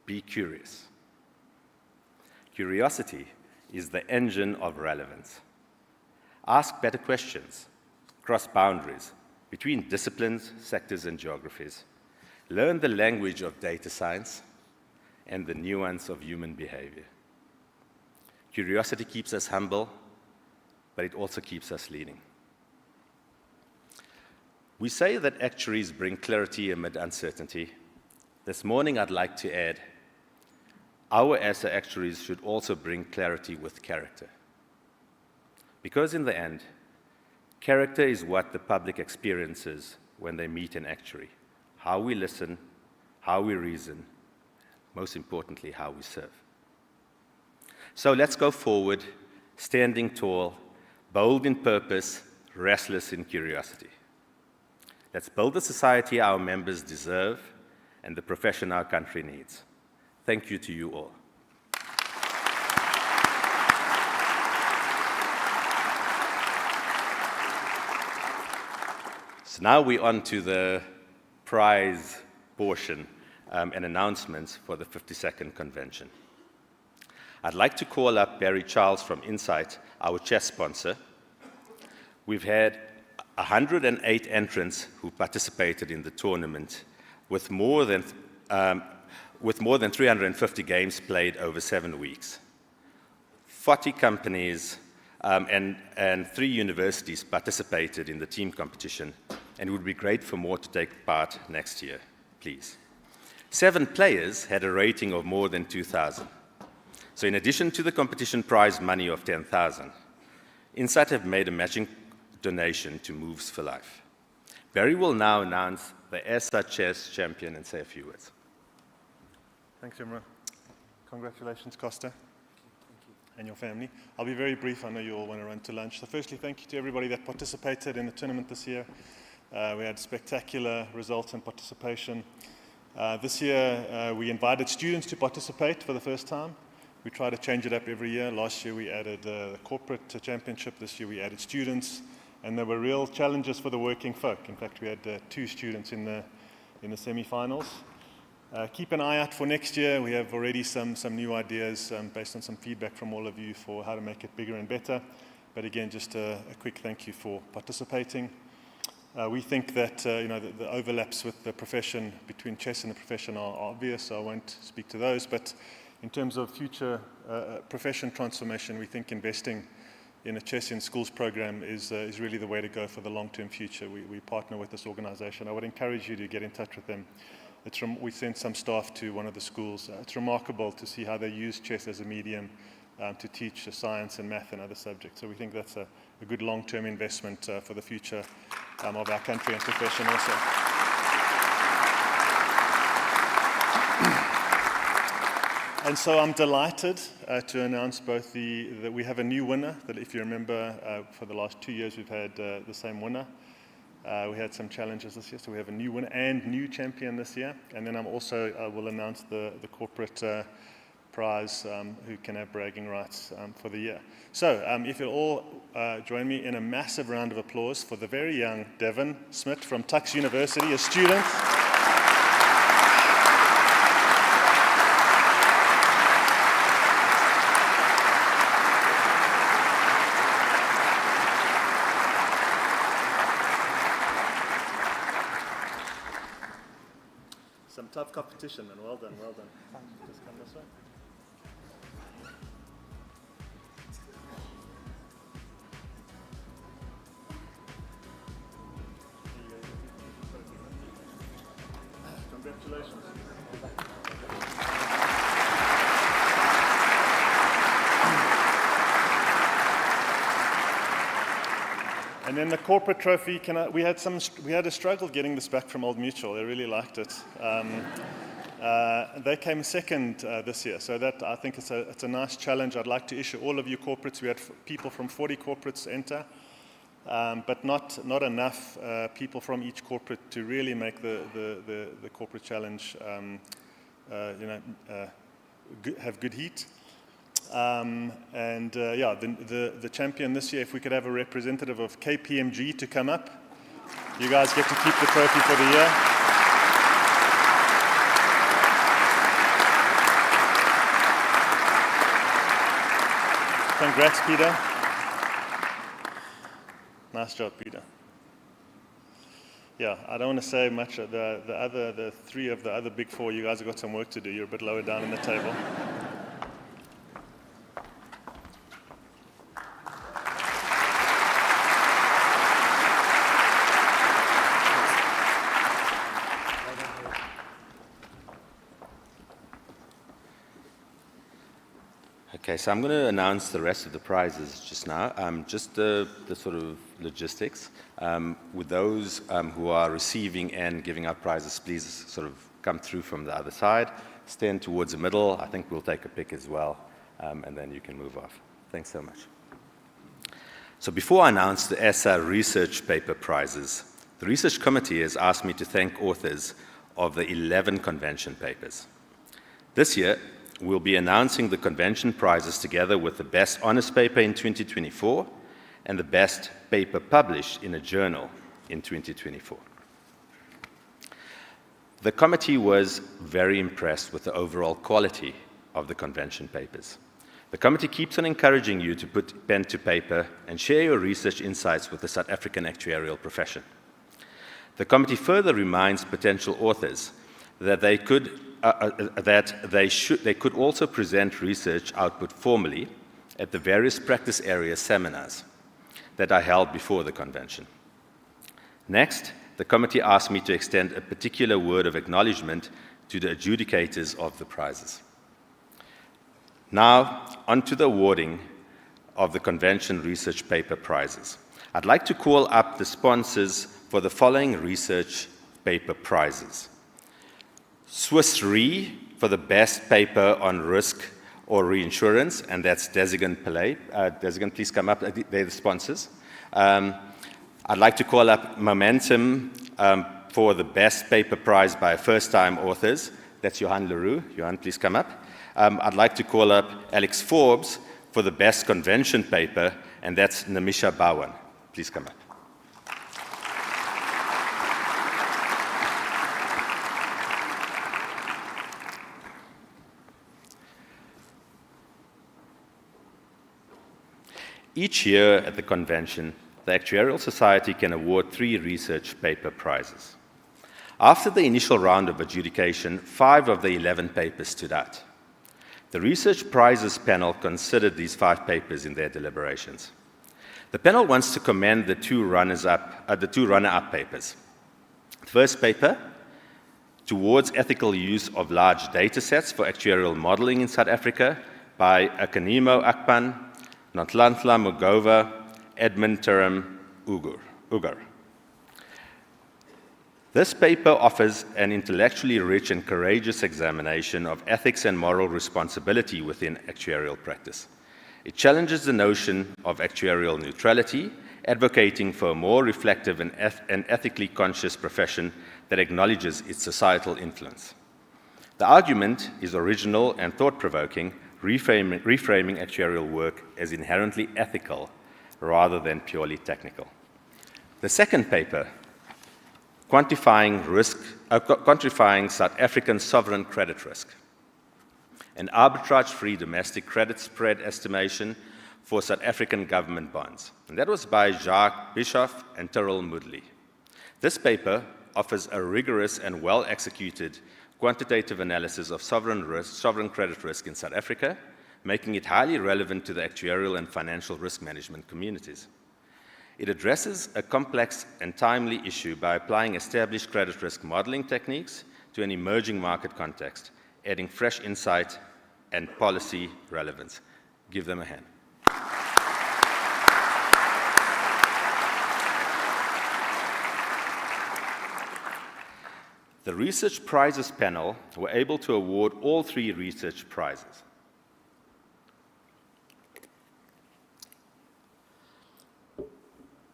Be curious. Curiosity is the engine of relevance. Ask better questions, cross boundaries between disciplines, sectors, and geographies. Learn the language of data science and the nuance of human behavior. Curiosity keeps us humble, but it also keeps us leading. We say that actuaries bring clarity amid uncertainty. This morning, I'd like to add, our ASA actuaries should also bring clarity with character. Because in the end, character is what the public experiences when they meet an actuary. How we listen, how we reason, most importantly, how we serve. So let's go forward, standing tall, bold in purpose, restless in curiosity. Let's build the society our members deserve and the profession our country needs. Thank you to you all. So now we're on to the prize portion and announcements for the 52nd convention. I'd like to call up Barry Charles from Insight, our chess sponsor. We've had 108 entrants who participated in the tournament with more than 350 games played over 7 weeks. 40 companies and 3 universities participated in the team competition, and it would be great for more to take part next year, please. 7 players had a rating of more than 2,000. So in addition to the competition prize money of 10,000, Insight have made a matching donation to Moves for Life. Barry will now announce the ASA Chess champion and say a few words. Thanks, Imran. Congratulations, Costa. And your family. I'll be very brief. I know you all want to run to lunch. So firstly, thank you to everybody that participated in the tournament this year. We had spectacular results and participation. This year, we invited students to participate for the first time. We try to change it up every year. Last year, we added the corporate championship. This year, we added students. And there were real challenges for the working folk. In fact, we had 2 students in the semi-finals. Keep an eye out for next year. We have already some new ideas based on some feedback from all of you for how to make it bigger and better. But again, just a quick thank you for participating. We think that the overlaps with the profession between chess and the profession are obvious, so I won't speak to those. But in terms of future profession transformation, we think investing in a chess in schools program is really the way to go for the long-term future. We partner with this organization. I would encourage you to get in touch with them. We sent some staff to one of the schools. It's remarkable to see how they use chess as a medium to teach science and math and other subjects. So we think that's a good long-term investment for the future of our country and profession also. And so I'm delighted to announce both that we have a new winner. That if you remember, for the last 2 years we've had the same winner. We had some challenges this year, so we have a new winner and new champion this year. And then I will announce the corporate prize, who can have bragging rights for the year. So if you'll all join me in a massive round of applause for the very young Devin Smith from Tux University, a student. Some tough competition, and well done, well done. Just come this way. Congratulations. And then the corporate trophy, we had a struggle getting this back from Old Mutual. They really liked it. They came second this year, so that I think it's a nice challenge. I'd like to issue all of you corporates. We had people from 40 corporates enter, but not enough people from each corporate to really make the corporate challenge have good heat. The champion this year, if we could have a representative of KPMG to come up. You guys get to keep the trophy for the year. Congrats, Peter. Nice job, Peter. Yeah, I don't want to say much. The 3 of the other big 4, you guys have got some work to do. You're a bit lower down in the table. Okay, so I'm going to announce the rest of the prizes just now. Just the sort of logistics. With those who are receiving and giving out prizes, please sort of come through from the other side. Stand towards the middle. I think we'll take a pic as well, and then you can move off. Thanks so much. So before I announce the ESSA research paper prizes, the research committee has asked me to thank authors of the 11 convention papers. This year, we'll be announcing the convention prizes together with the best honors paper in 2024 and the best paper published in a journal in 2024. The committee was very impressed with the overall quality of the convention papers. The committee keeps on encouraging you to put pen to paper and share your research insights with the South African actuarial profession. The committee further reminds potential authors that they could also present research output formally at the various practice area seminars that are held before the convention. Next, the committee asked me to extend a particular word of acknowledgement to the adjudicators of the prizes. Now, on to the awarding of the convention research paper prizes. I'd like to call up the sponsors for the following research paper prizes. Swiss Re for the best paper on risk or reinsurance, and that's Desigan Pillay. Desigan, please come up. They're the sponsors. I'd like to call up Momentum for the best paper prize by first-time authors. That's Johan Leroux. Johan, please come up. I'd like to call up Alex Forbes for the best convention paper, and that's Namisha Bawan. Please come up. Each year at the convention, the Actuarial Society can award 3 research paper prizes. After the initial round of adjudication, 5 of the 11 papers stood out. The research prizes panel considered these 5 papers in their deliberations. The panel wants to commend the 2 runner-up papers. The first paper, Towards Ethical Use of Large Data Sets for Actuarial Modeling in South Africa, by Akanimo Akpan, Nhlanhla Mugova, Edmund Turum Ugur. This paper offers an intellectually rich and courageous examination of ethics and moral responsibility within actuarial practice. It challenges the notion of actuarial neutrality, advocating for a more reflective and ethically conscious profession that acknowledges its societal influence. The argument is original and thought-provoking, reframing actuarial work as inherently ethical rather than purely technical. The second paper, Quantifying South African Sovereign Credit Risk, an arbitrage-free domestic credit spread estimation for South African government bonds. And that was by Jacques Bischoff and Tyrrell Moodley. This paper offers a rigorous and well-executed quantitative analysis of sovereign credit risk in South Africa, making it highly relevant to the actuarial and financial risk management communities. It addresses a complex and timely issue by applying established credit risk modeling techniques to an emerging market context, adding fresh insight and policy relevance. Give them a hand. The Research Prizes panel were able to award all 3 research prizes.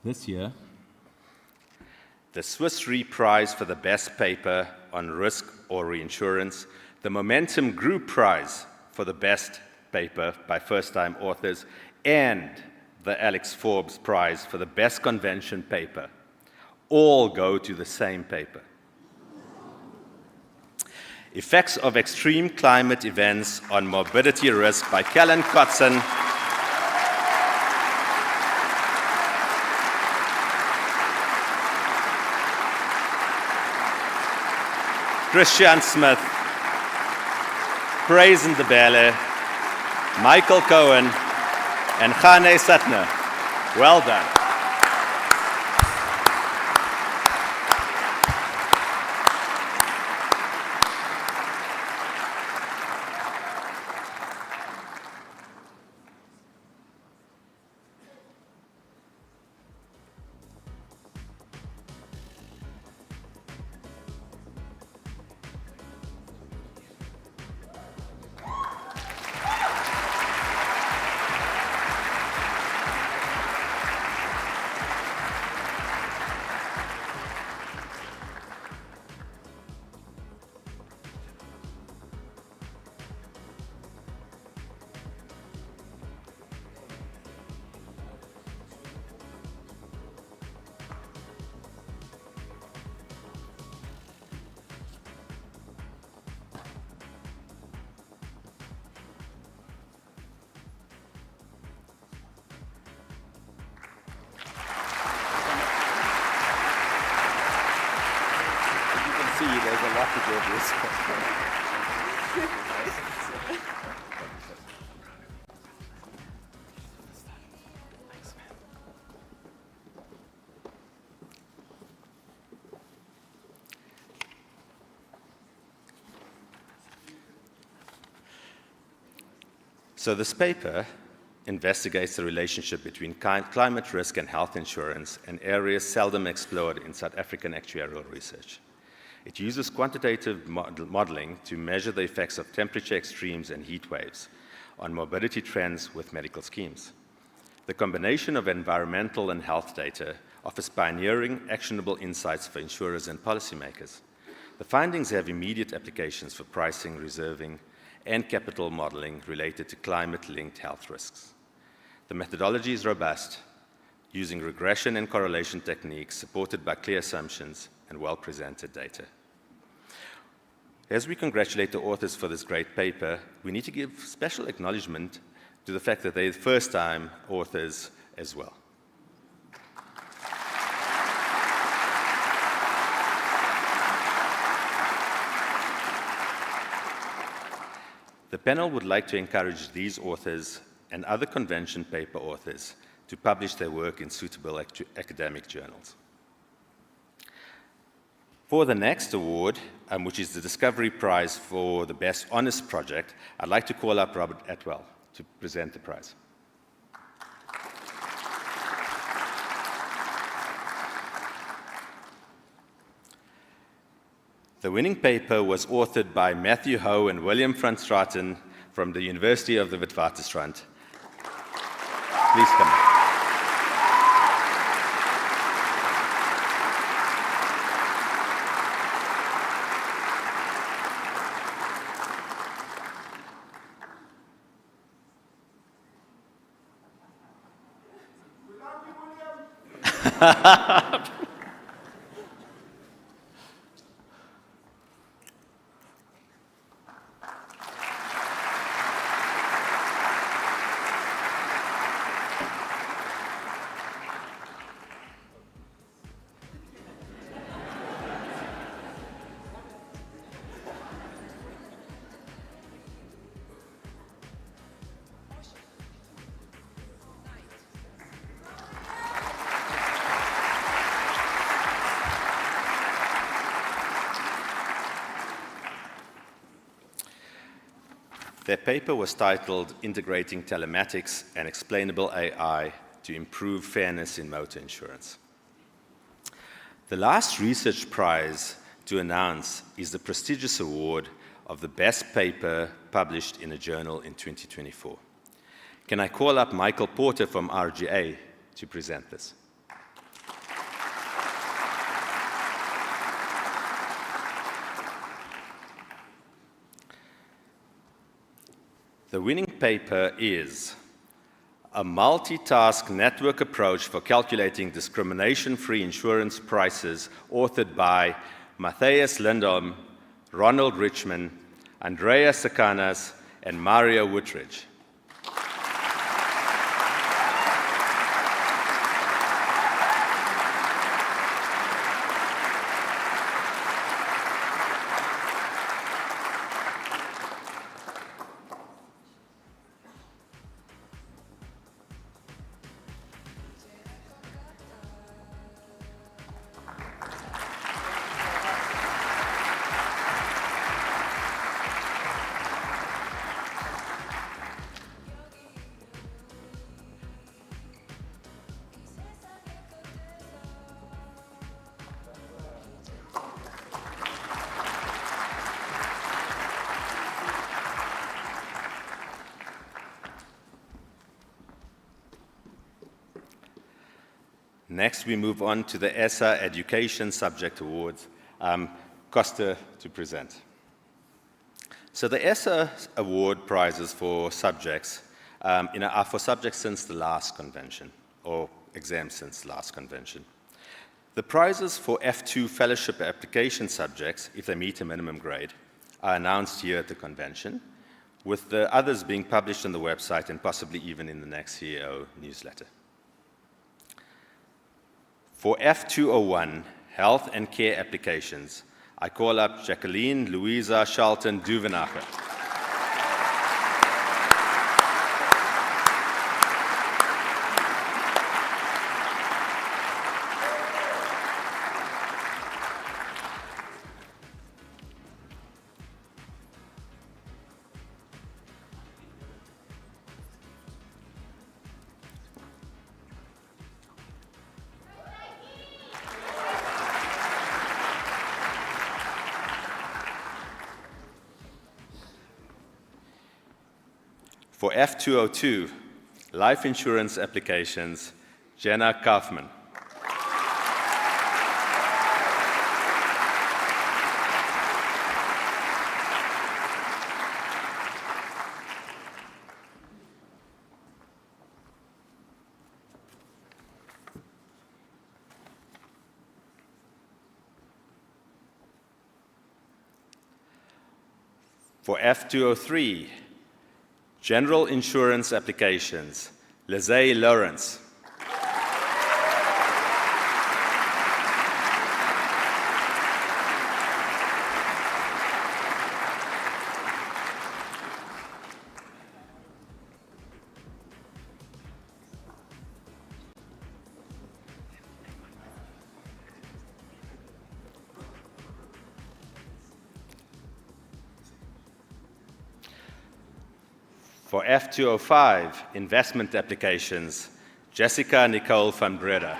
This year, the Swiss Re Prize for the best paper on risk or reinsurance, the Momentum Group Prize for the best paper by first-time authors, and the Alex Forbes Prize for the best convention paper all go to the same paper. Effects of Extreme Climate Events on Morbidity Risk by Callan Kotzen, Christian Smith, Praise Ndebele, Michael Cohen, and Khane Satner. Well done. There's a lot to do with this. So this paper investigates the relationship between climate risk and health insurance, an area seldom explored in South African actuarial research. It uses quantitative modeling to measure the effects of temperature extremes and heat waves on mobility trends with medical schemes. The combination of environmental and health data offers pioneering, actionable insights for insurers and policymakers. The findings have immediate applications for pricing, reserving, and capital modeling related to climate-linked health risks. The methodology is robust, using regression and correlation techniques supported by clear assumptions and well-presented data. As we congratulate the authors for this great paper, we need to give special acknowledgement to the fact that they're the first-time authors as well. The panel would like to encourage these authors and other convention paper authors to publish their work in suitable academic journals. For the next award, which is the Discovery Prize for the Best Honest Project, I'd like to call up Robert Atwell to present the prize. The winning paper was authored by Matthew Ho and William van Straten from the University of the Witwatersrand. Please come up. Their paper was titled Integrating Telematics and Explainable AI to Improve Fairness in Motor Insurance. The last research prize to announce is the prestigious award of the best paper published in a journal in 2024. Can I call up Michael Porter from RGA to present this? The winning paper is a multitask network approach for calculating discrimination-free insurance prices, authored by Matthias Lindholm, Ronald Richman, Andrea Sakanas, and Mario Woodridge. Next, we move on to the ESSA Education Subject Awards. Costa to present. So the ESSA award prizes for subjects are for subjects since the last convention, or exams since the last convention. The prizes for F2 fellowship application subjects, if they meet a minimum grade, are announced here at the convention, with the others being published on the website and possibly even in the next CEO newsletter. For F201, health and care applications, I call up Jacqueline Louisa Charlton Duvenacher. For F202, life insurance applications, Jenna Kaufman. For F203, general insurance applications, Lizzie Lawrence. For F205, investment applications, Jessica Nicole van Breda.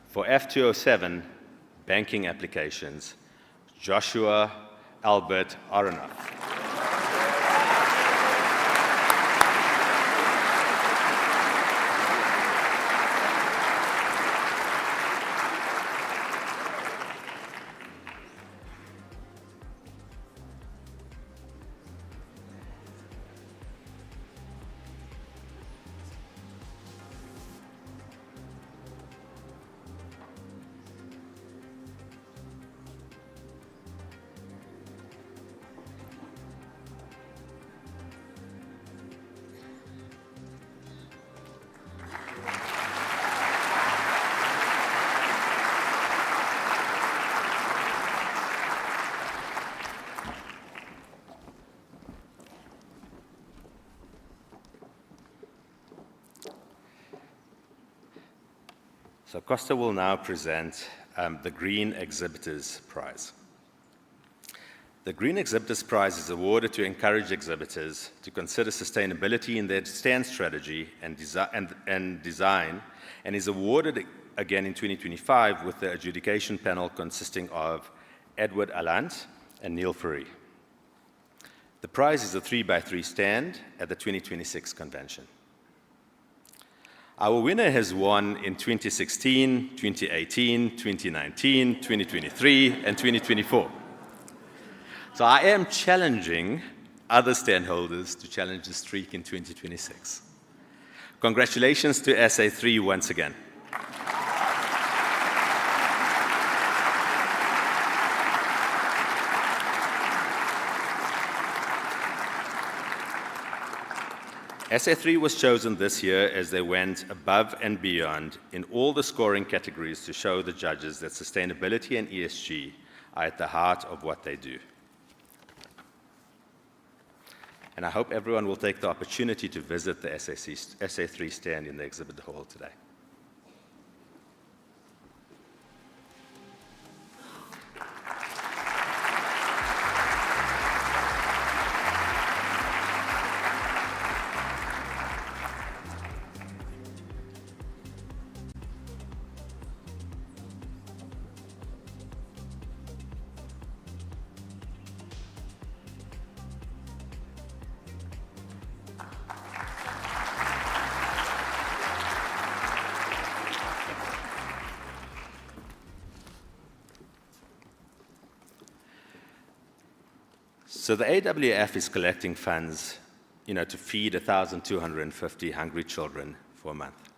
For F207, banking applications, Joshua Albert Aronoff. So Costa will now present the Green Exhibitors Prize. The Green Exhibitors Prize is awarded to encourage exhibitors to consider sustainability in their stand strategy and design, and is awarded again in 2025 with the adjudication panel consisting of Edward Allant and Neil Fourie. The prize is a 3x3 stand at the 2026 convention. Our winner has won in 2016, 2018, 2019, 2023, and 2024. So I am challenging other stand holders to challenge the streak in 2026. Congratulations to SA3 once again. SA3 was chosen this year as they went above and beyond in all the scoring categories to show the judges that sustainability and ESG are at the heart of what they do. And I hope everyone will take the opportunity to visit the SA3 stand in the exhibit hall today. So the AWF is collecting funds, to feed 1,250 hungry children for a month.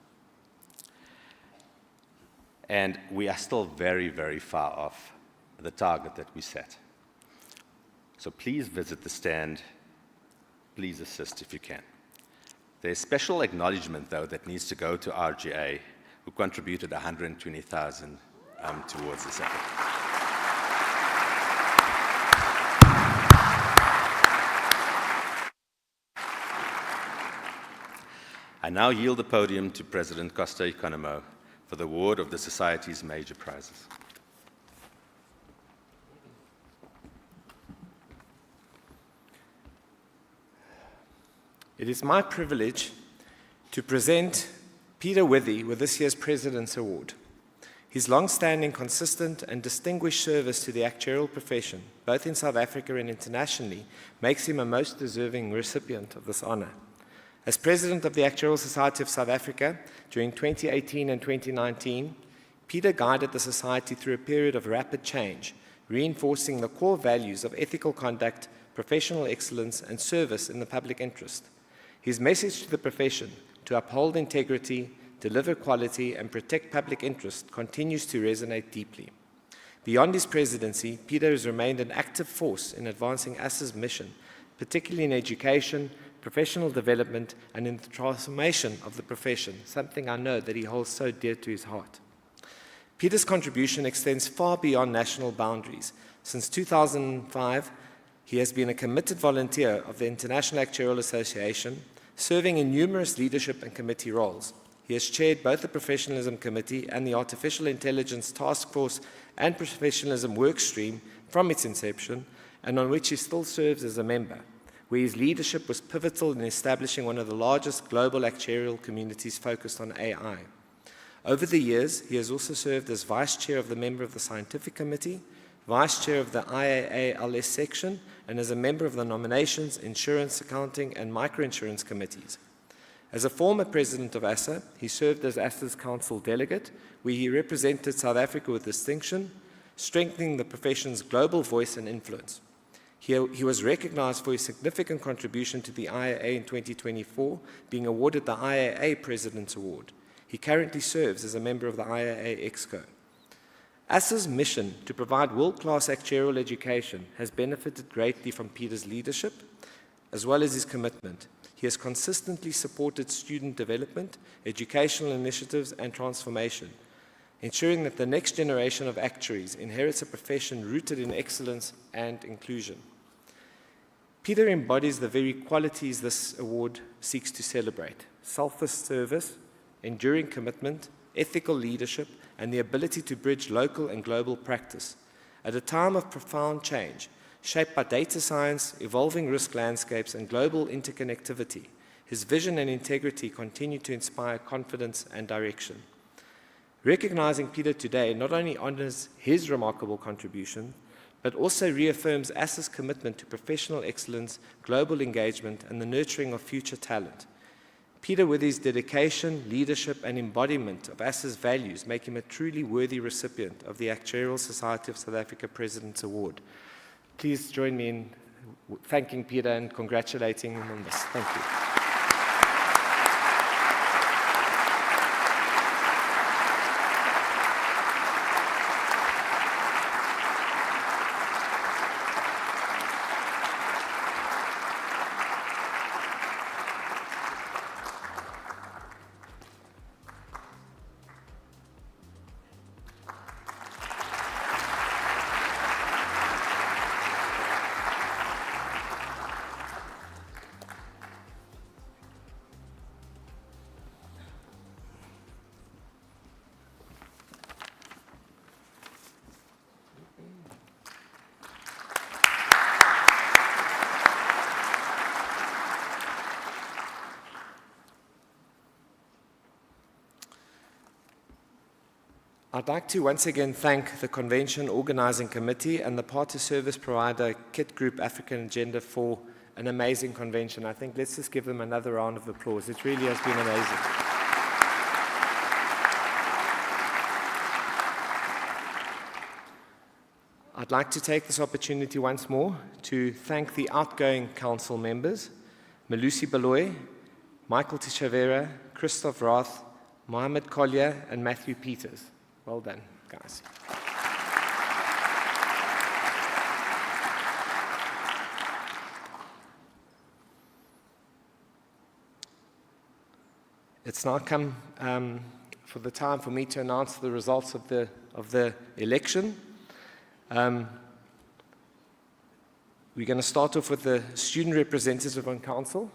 And we are still very, very far off the target that we set. So please visit the stand. Please assist if you can. There's special acknowledgement, though, that needs to go to RGA, who contributed 120,000 towards this effort. I now yield the podium to President Costa Economou for the award of the Society's major prizes. It is my privilege to present Peter Withy with this year's President's Award. His long-standing, consistent and distinguished service to the actuarial profession, both in South Africa and internationally, makes him a most deserving recipient of this honor. As President of the Actuarial Society of South Africa during 2018 and 2019, Peter guided the Society through a period of rapid change, reinforcing the core values of ethical conduct, professional excellence and service in the public interest. His message to the profession to uphold integrity, deliver quality, and protect public interest continues to resonate deeply. Beyond his presidency, Peter has remained an active force in advancing ASSA's mission, particularly in education, professional development, and in the transformation of the profession, something I know that he holds so dear to his heart. Peter's contribution extends far beyond national boundaries. Since 2005, he has been a committed volunteer of the International Actuarial Association, serving in numerous leadership and committee roles. He has chaired both the Professionalism Committee and the Artificial Intelligence Task Force and Professionalism Workstream from its inception, and on which he still serves as a member, where his leadership was pivotal in establishing one of the largest global actuarial communities focused on AI. Over the years, he has also served as Vice Chair of the Member of the Scientific Committee, Vice Chair of the IAA-LS section, and as a member of the Nominations, Insurance, Accounting, and Microinsurance Committees. As a former President of ASSA, he served as ASSA's Council Delegate, where he represented South Africa with distinction, strengthening the profession's global voice and influence. He was recognized for his significant contribution to the IAA in 2024, being awarded the IAA President's Award. He currently serves as a member of the IAA Exco. ASSA's mission to provide world-class actuarial education has benefited greatly from Peter's leadership, as well as his commitment. He has consistently supported student development, educational initiatives, and transformation, ensuring that the next generation of actuaries inherits a profession rooted in excellence and inclusion. Peter embodies the very qualities this award seeks to celebrate: selfless service, enduring commitment, ethical leadership, and the ability to bridge local and global practice. At a time of profound change, shaped by data science, evolving risk landscapes, and global interconnectivity, his vision and integrity continue to inspire confidence and direction. Recognizing Peter today not only honors his remarkable contribution, but also reaffirms ASSA's commitment to professional excellence, global engagement, and the nurturing of future talent. Peter, with his dedication, leadership, and embodiment of ASSA's values, make him a truly worthy recipient of the Actuarial Society of South Africa President's Award. Please join me in thanking Peter and congratulating him on this. Thank you. I'd like to once again thank the Convention Organizing Committee and the party service provider KIT Group African Agenda for an amazing convention. I think let's just give them another round of applause. It really has been amazing. I'd like to take this opportunity once more to thank the outgoing council members, Malusi Baloy, Michael Tishavera, Christoph Roth, Mohamed Collier, and Matthew Peters. Well done, guys. It's now come for the time for me to announce the results of the election. We're going to start off with the student representative on council.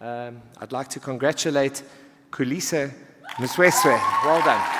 I'd like to congratulate Kulisa Msweswe. Well done.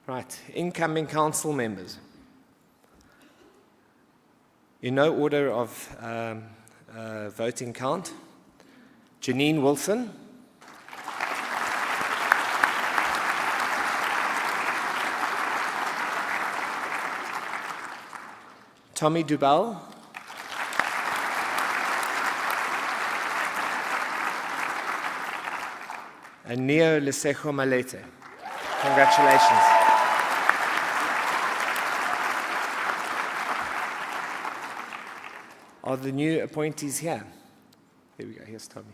Right, incoming council members. In no order of voting count, Janine Wilson, Tommy Dubal, and Neo Lesejo Malete. Congratulations. Are the new appointees here? Here we go, here's Tommy.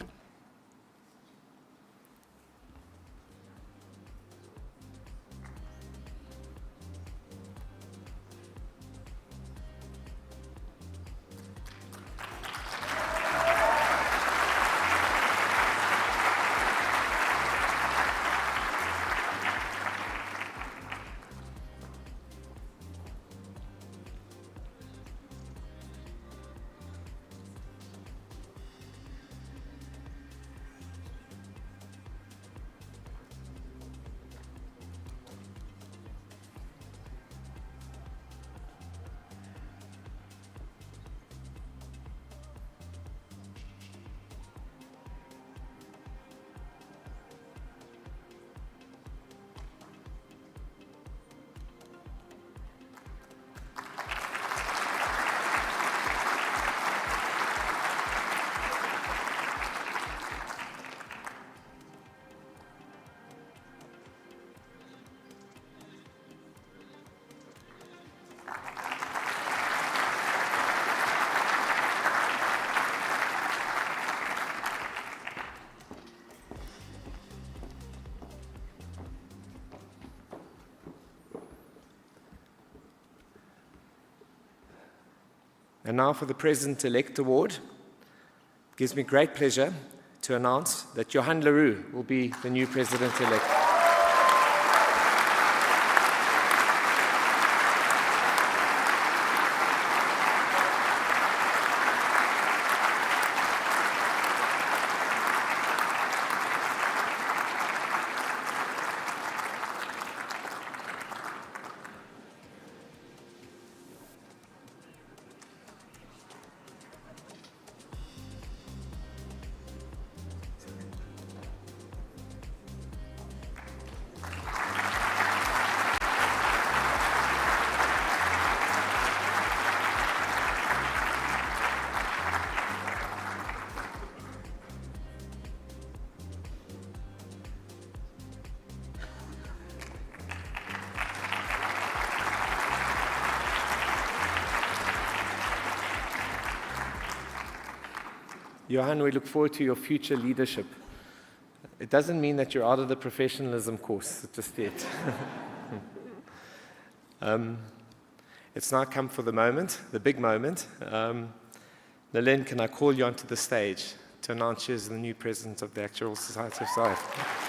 And now for the President-elect Award. It gives me great pleasure to announce that Johan Leroux will be the new President-elect. Johan, we look forward to your future leadership. It doesn't mean that you're out of the professionalism course just yet. It's now come for the moment, the big moment. Nalin, can I call you onto the stage to announce you as the new president of the Actuarial Society of South Africa?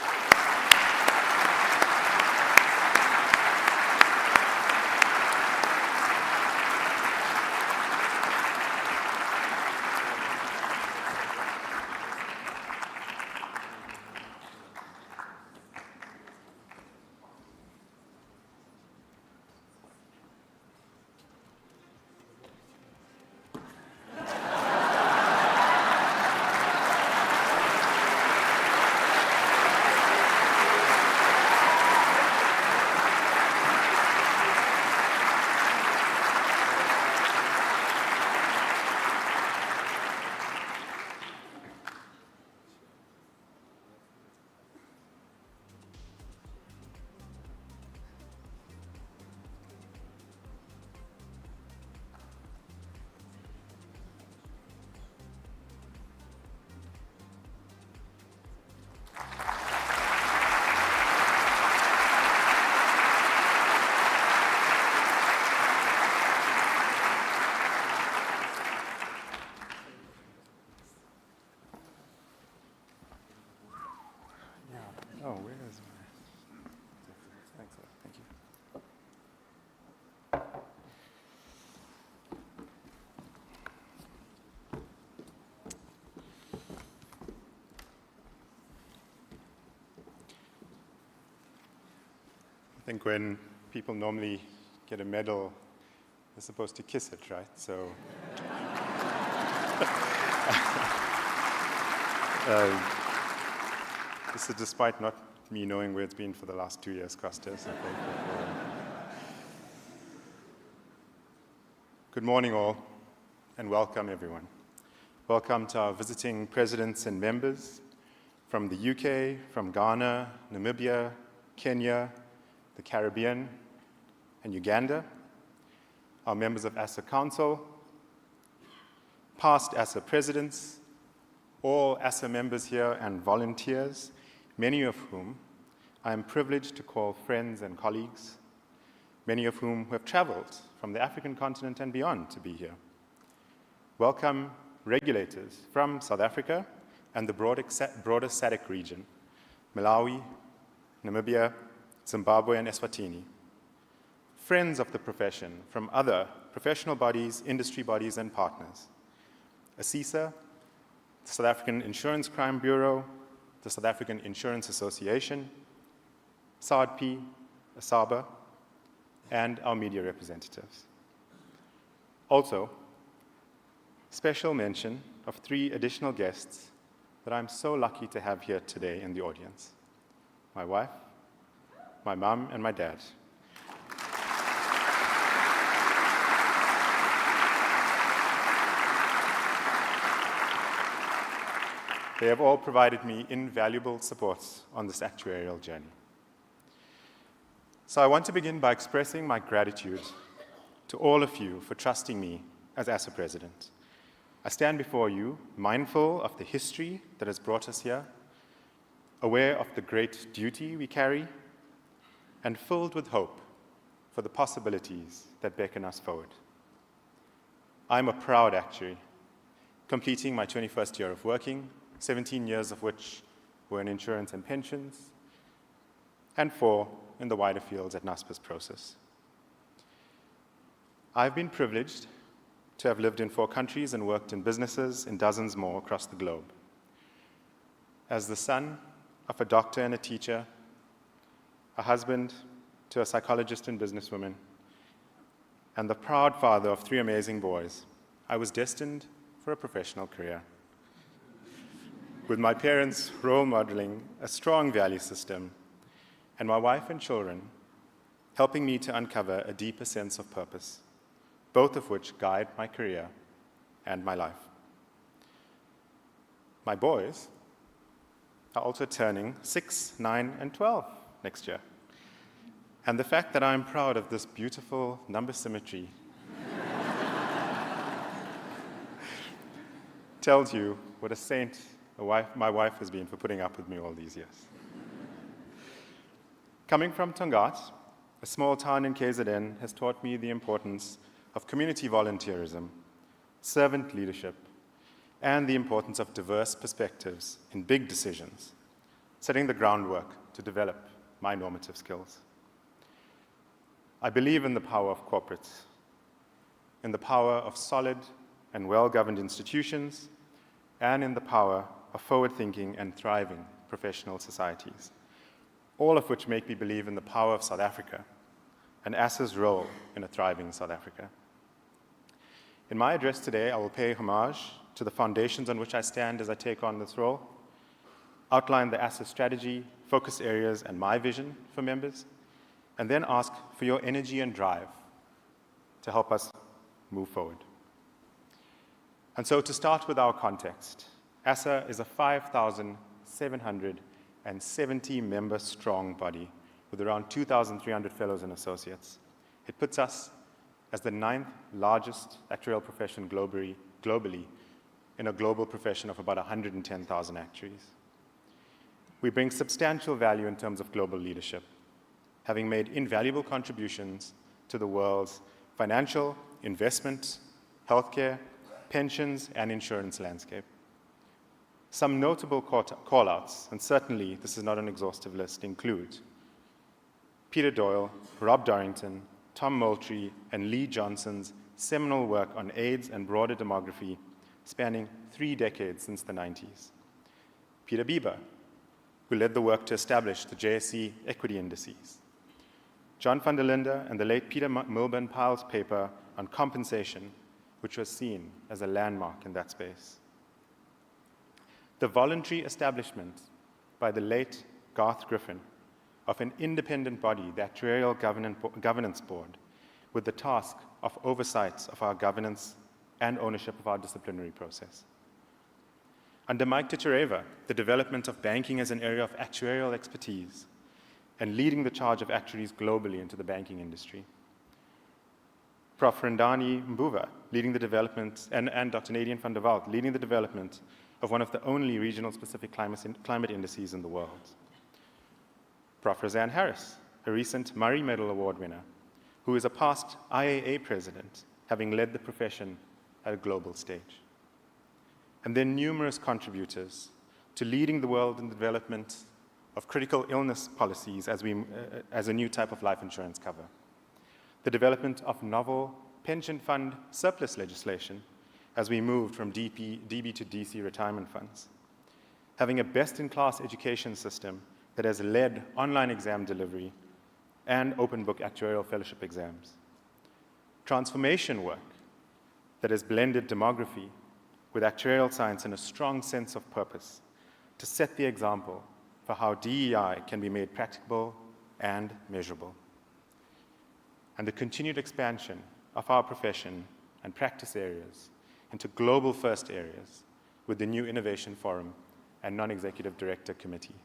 I think when people normally get a medal, they're supposed to kiss it, right? So, this is despite not me knowing where it's been for the last 2 years, Costa. So good morning, all, and welcome, everyone. Welcome to our visiting presidents and members from the UK, from Ghana, Namibia, Kenya, the Caribbean, and Uganda, our members of ASA Council, past ASA presidents, all ASA members here and volunteers, many of whom I am privileged to call friends and colleagues, many of whom have traveled from the African continent and beyond to be here. Welcome regulators from South Africa and the broader SADC region, Malawi, Namibia, Zimbabwe, and Eswatini. Friends of the profession from other professional bodies, industry bodies, and partners. ASISA, the South African Insurance Crime Bureau, the South African Insurance Association, SADP, ASABA, and our media representatives. Also, special mention of 3 additional guests that I'm so lucky to have here today in the audience. My wife, my mom, and my dad. They have all provided me invaluable support on this actuarial journey. So I want to begin by expressing my gratitude to all of you for trusting me as ASA President. I stand before you mindful of the history that has brought us here, aware of the great duty we carry, and filled with hope for the possibilities that beckon us forward. I'm a proud actuary, completing my 21st year of working, 17 years of which were in insurance and pensions, and 4 in the wider fields at Naspers Prosus. I've been privileged to have lived in 4 countries and worked in businesses in dozens more across the globe. As the son of a doctor and a teacher, a husband to a psychologist and businesswoman, and the proud father of 3 amazing boys, I was destined for a professional career. With my parents role modeling a strong value system, and my wife and children helping me to uncover a deeper sense of purpose, both of which guide my career and my life. My boys are also turning 6, 9, and 12 next year. And the fact that I'm proud of this beautiful number symmetry tells you what a saint my wife has been for putting up with me all these years. Coming from Tongaat, a small town in KZN, has taught me the importance of community volunteerism, servant leadership, and the importance of diverse perspectives in big decisions, setting the groundwork to develop my normative skills. I believe in the power of corporates, in the power of solid and well-governed institutions, and in the power of forward-thinking and thriving professional societies, all of which make me believe in the power of South Africa and ASA's role in a thriving South Africa. In my address today, I will pay homage to the foundations on which I stand as I take on this role, outline the ASA strategy, focus areas, and my vision for members, and then ask for your energy and drive to help us move forward. And so to start with our context, ASA is a 5,770 member strong body with around 2,300 fellows and associates. It puts us as the 9th largest actuarial profession globally in a global profession of about 110,000 actuaries. We bring substantial value in terms of global leadership, having made invaluable contributions to the world's financial, investment, healthcare, pensions, and insurance landscape. Some notable call-outs, and certainly this is not an exhaustive list, include Peter Doyle, Rob Dorrington, Tom Moultrie, and Lee Johnson's seminal work on AIDS and broader demography spanning 3 decades since the 90s. Peter Bieber, who led the work to establish the JSE equity indices. John van der Linde and the late Peter Milburn Pyle's paper on compensation, which was seen as a landmark in that space. The voluntary establishment by the late Garth Griffin of an independent body, the Actuarial Governance Board, with the task of oversight of our governance and ownership of our disciplinary process. Under Mike Titchereva, the development of banking as an area of actuarial expertise and leading the charge of actuaries globally into the banking industry. Prof. Rendani Mbuva leading the development, and Dr. Nadine van der Walt leading the development of one of the only regional specific climate indices in the world. Prof. Roseanne Harris, a recent Murray Medal Award winner, who is a past IAA president, having led the profession at a global stage. And then numerous contributors to leading the world in the development of critical illness policies as a new type of life insurance cover, the development of novel pension fund surplus legislation as we moved from DB to DC retirement funds, having a best-in-class education system that has led online exam delivery and open book actuarial fellowship exams, transformation work that has blended demography with actuarial science and a strong sense of purpose to set the example for how DEI can be made practicable and measurable. And the continued expansion of our profession and practice areas into global first areas with the new Innovation Forum and Non-Executive Director Committee.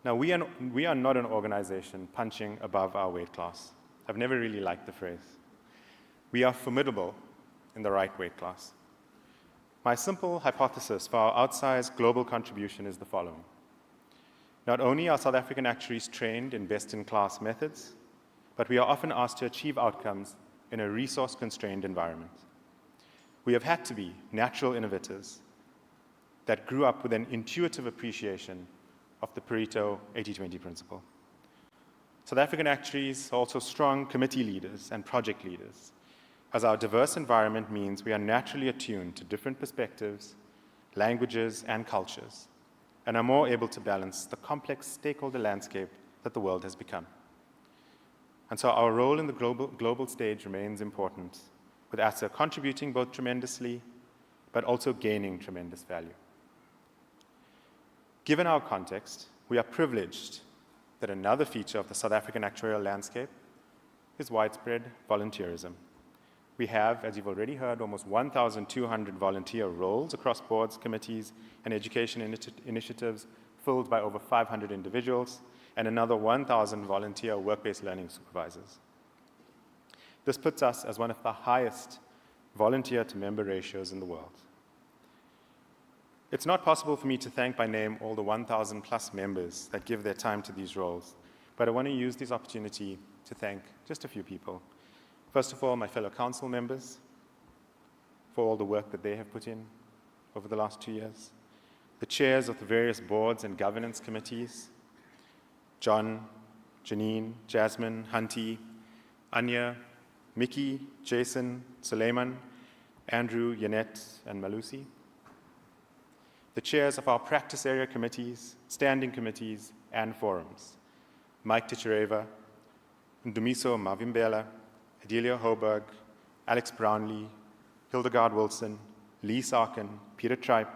Now, we are not an organization punching above our weight class. I've never really liked the phrase. We are formidable in the right weight class. My simple hypothesis for our outsized global contribution is the following. Not only are South African actuaries trained in best-in-class methods, but we are often asked to achieve outcomes in a resource-constrained environment. We have had to be natural innovators that grew up with an intuitive appreciation of the Pareto 80-20 principle. South African actuaries are also strong committee leaders and project leaders, as our diverse environment means we are naturally attuned to different perspectives, languages, and cultures, and are more able to balance the complex stakeholder landscape that the world has become. And so our role in the global stage remains important, with ASSA contributing both tremendously, but also gaining tremendous value. Given our context, we are privileged that another feature of the South African actuarial landscape is widespread volunteerism. We have, as you've already heard, almost 1,200 volunteer roles across boards, committees, and education initiatives filled by over 500 individuals, and another 1,000 volunteer work-based learning supervisors. This puts us as one of the highest volunteer-to-member ratios in the world. It's not possible for me to thank by name all the 1,000 plus members that give their time to these roles, but I want to use this opportunity to thank just a few people. First of all, my fellow council members for all the work that they have put in over the last 2 years, the chairs of the various boards and governance committees, John, Janine, Jasmine, Hunty, Anya, Mickey, Jason, Suleiman, Andrew, Yanette, and Malusi, the chairs of our practice area committees, standing committees, and forums, Mike Titchereva, Ndumiso Mavimbela, Adelia Hoberg, Alex Brownlee, Hildegard Wilson, Lee Sarkin, Peter Tripe,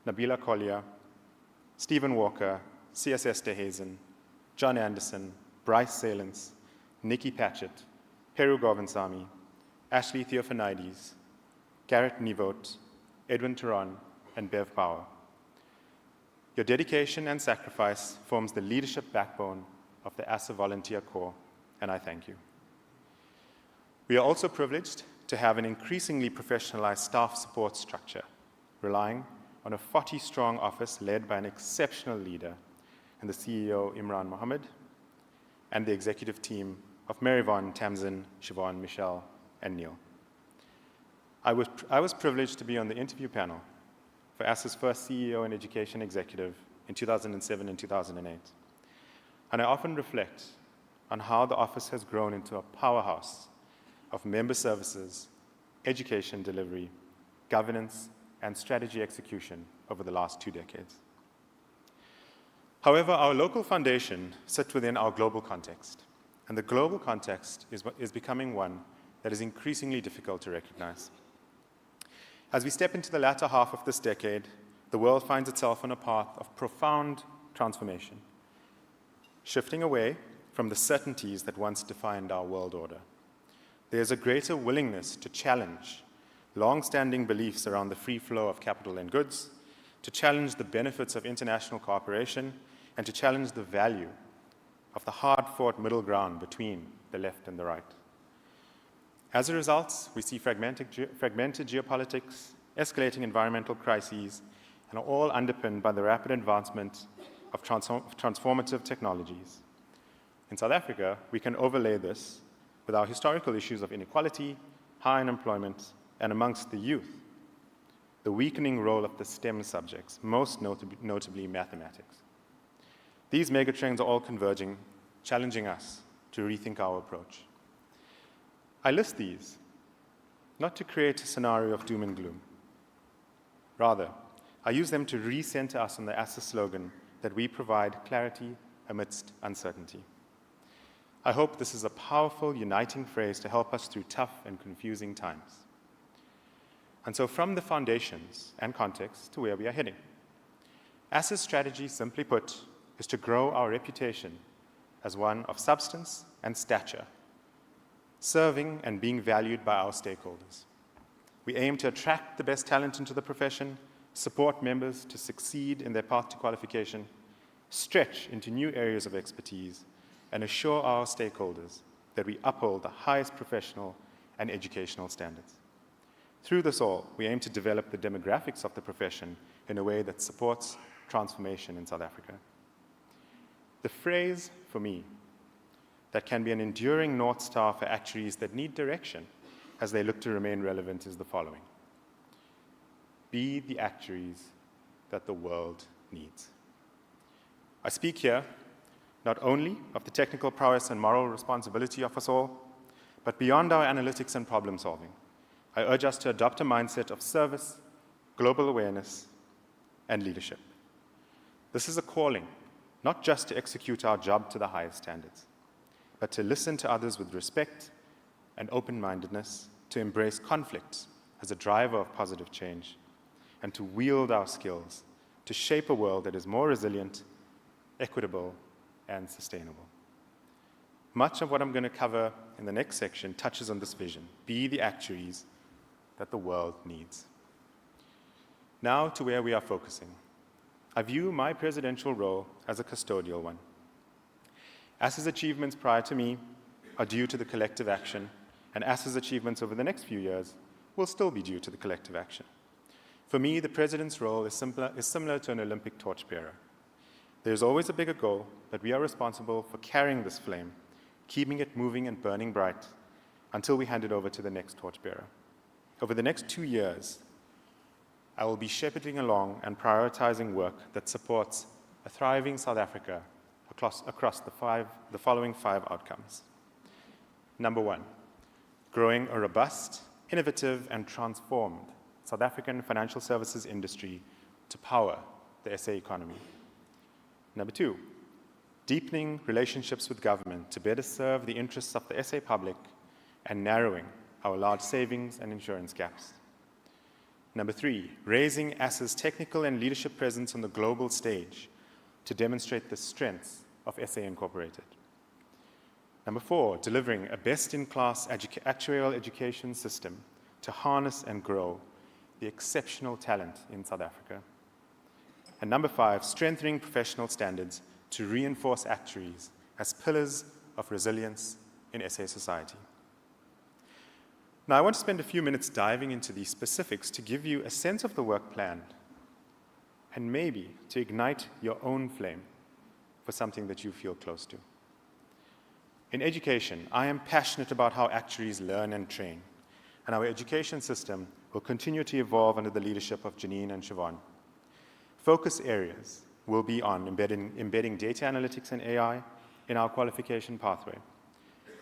Nabila Collier, Stephen Walker, CSS de Hazen, John Anderson, Bryce Salins, Nikki Patchett, Peru Govinsamy, Ashley Theophanides, Garrett Nivot, Edwin Turan, and Bev Power. Your dedication and sacrifice forms the leadership backbone of the ASSA Volunteer Corps, and I thank you. We are also privileged to have an increasingly professionalized staff support structure, relying on a 40-strong office led by an exceptional leader and the CEO, Imran Mohammed, and the executive team of Marivon, Tamsin, Siobhan, Michelle, and Neil. I was privileged to be on the interview panel for ASSA's first CEO and education executive in 2007 and 2008. And I often reflect on how the office has grown into a powerhouse of member services, education delivery, governance, and strategy execution over the last 2 decades. However, our local foundation sits within our global context, and the global context is becoming one that is increasingly difficult to recognize. As we step into the latter half of this decade, the world finds itself on a path of profound transformation, shifting away from the certainties that once defined our world order. There is a greater willingness to challenge long-standing beliefs around the free flow of capital and goods, to challenge the benefits of international cooperation, and to challenge the value of the hard-fought middle ground between the left and the right. As a result, we see fragmented geopolitics, escalating environmental crises, and are all underpinned by the rapid advancement of transformative technologies. In South Africa, we can overlay this with our historical issues of inequality, high unemployment, and amongst the youth, the weakening role of the STEM subjects, most notably mathematics. These megatrends are all converging, challenging us to rethink our approach. I list these not to create a scenario of doom and gloom. Rather, I use them to recenter us on the ASA slogan that we provide clarity amidst uncertainty. I hope this is a powerful, uniting phrase to help us through tough and confusing times. And so from the foundations and context to where we are heading. ASA's strategy, simply put, is to grow our reputation as one of substance and stature, serving and being valued by our stakeholders. We aim to attract the best talent into the profession, support members to succeed in their path to qualification, stretch into new areas of expertise, and assure our stakeholders that we uphold the highest professional and educational standards. Through this all, we aim to develop the demographics of the profession in a way that supports transformation in South Africa. The phrase, for me, that can be an enduring North Star for actuaries that need direction as they look to remain relevant is the following: be the actuaries that the world needs. I speak here not only of the technical prowess and moral responsibility of us all, but beyond our analytics and problem solving. I urge us to adopt a mindset of service, global awareness, and leadership. This is a calling, not just to execute our job to the highest standards, but to listen to others with respect and open-mindedness, to embrace conflict as a driver of positive change, and to wield our skills to shape a world that is more resilient, equitable, and sustainable. Much of what I'm going to cover in the next section touches on this vision: be the actuaries that the world needs. Now to where we are focusing. I view my presidential role as a custodial one. ASA's achievements prior to me are due to the collective action, and ASA's achievements over the next few years will still be due to the collective action. For me, the president's role is similar to an Olympic torchbearer. There's always a bigger goal, but we are responsible for carrying this flame, keeping it moving and burning bright until we hand it over to the next torchbearer. Over the next 2 years, I will be shepherding along and prioritizing work that supports a thriving South Africa across the following 5 outcomes. Number 1, growing a robust, innovative, and transformed South African financial services industry to power the SA economy. Number 2, deepening relationships with government to better serve the interests of the SA public and narrowing our large savings and insurance gaps. Number 3, raising ASA's technical and leadership presence on the global stage to demonstrate the strengths of SA Incorporated. Number 4, delivering a best-in-class actuarial education system to harness and grow the exceptional talent in South Africa. And number 5, strengthening professional standards to reinforce actuaries as pillars of resilience in SA society. Now, I want to spend a few minutes diving into these specifics to give you a sense of the work planned and maybe to ignite your own flame for something that you feel close to. In education, I am passionate about how actuaries learn and train, and our education system will continue to evolve under the leadership of Janine and Siobhan. Focus areas will be on embedding data analytics and AI in our qualification pathway,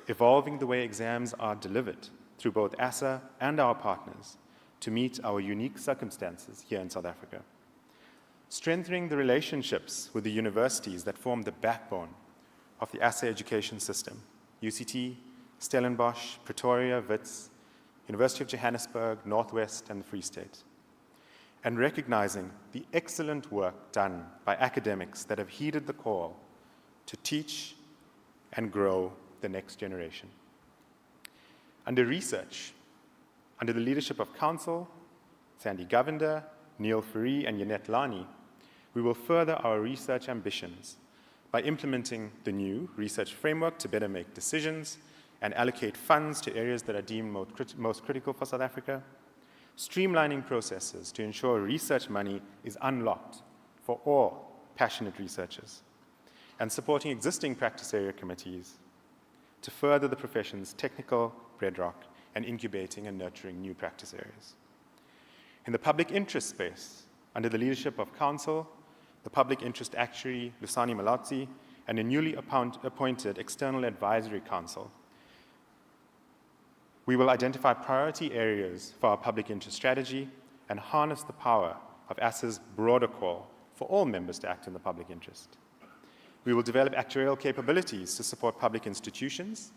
evolving the way exams are delivered through both ASA and our partners to meet our unique circumstances here in South Africa, strengthening the relationships with the universities that form the backbone of the ASA education system, UCT, Stellenbosch, Pretoria, Wits, University of Johannesburg, Northwest, and the Free State, and recognizing the excellent work done by academics that have heeded the call to teach and grow the next generation. Under research, under the leadership of Council, Sandy Govender, Neil Fourie, and Yanette Lani, we will further our research ambitions by implementing the new research framework to better make decisions and allocate funds to areas that are deemed most critical for South Africa, streamlining processes to ensure research money is unlocked for all passionate researchers, and supporting existing practice area committees to further the profession's technical bedrock and incubating and nurturing new practice areas. In the public interest space, under the leadership of Council, the Public Interest Actuary, Lusani Malatsi, and a newly appointed External Advisory Council, we will identify priority areas for our public interest strategy and harness the power of ASA's broader call for all members to act in the public interest. We will develop actuarial capabilities to support public institutions.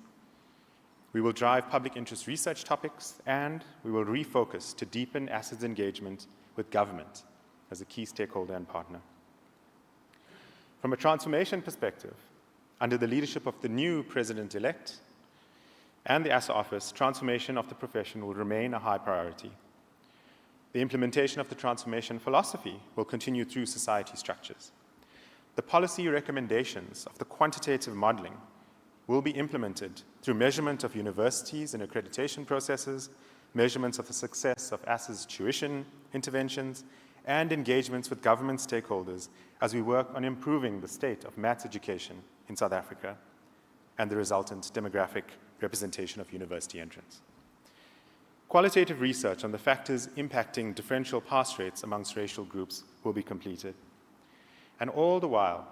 We will drive public interest research topics, and we will refocus to deepen ASA's engagement with government as a key stakeholder and partner. From a transformation perspective, under the leadership of the new president-elect and the ASA office, transformation of the profession will remain a high priority. The implementation of the transformation philosophy will continue through society structures. The policy recommendations of the quantitative modeling will be implemented through measurement of universities and accreditation processes, measurements of the success of ASA's tuition interventions, and engagements with government stakeholders as we work on improving the state of maths education in South Africa and the resultant demographic representation of university entrants. Qualitative research on the factors impacting differential pass rates amongst racial groups will be completed. And all the while,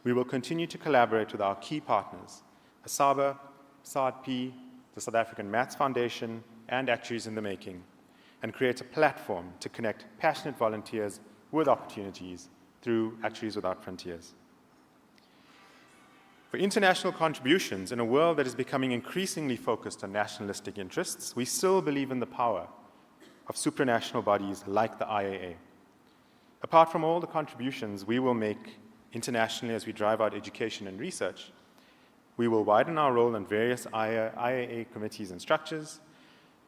we will continue to collaborate with our key partners, ASABA, SADP, the South African Maths Foundation, and Actuaries in the Making, and create a platform to connect passionate volunteers with opportunities through Actuaries Without Frontiers. For international contributions in a world that is becoming increasingly focused on nationalistic interests, we still believe in the power of supranational bodies like the IAA. Apart from all the contributions we will make internationally as we drive out education and research, we will widen our role in various IAA committees and structures.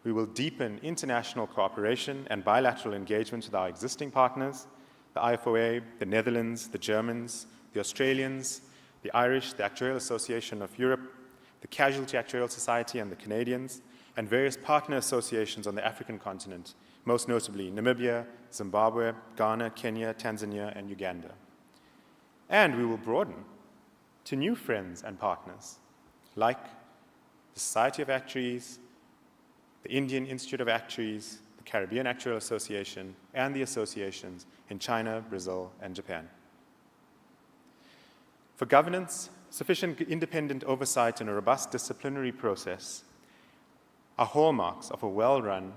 We will deepen international cooperation and bilateral engagement with our existing partners, the IFOA, the Netherlands, the Germans, the Australians, the Irish, the Actuarial Association of Europe, the Casualty Actuarial Society, and the Canadians, and various partner associations on the African continent, most notably Namibia, Zimbabwe, Ghana, Kenya, Tanzania, and Uganda. And we will broaden to new friends and partners, like the Society of Actuaries, the Indian Institute of Actuaries, the Caribbean Actuarial Association, and the associations in China, Brazil, and Japan. For governance, sufficient independent oversight and a robust disciplinary process are hallmarks of a well-run,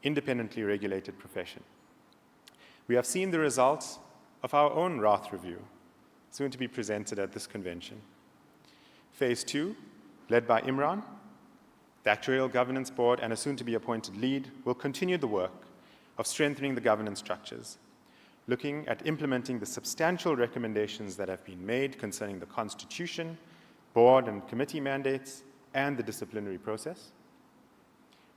independently regulated profession. We have seen the results of our own RAATH review, soon to be presented at this convention. Phase 2, led by Imran, the Actuarial Governance Board, and a soon-to-be appointed lead, will continue the work of strengthening the governance structures, looking at implementing the substantial recommendations that have been made concerning the Constitution, board and committee mandates, and the disciplinary process,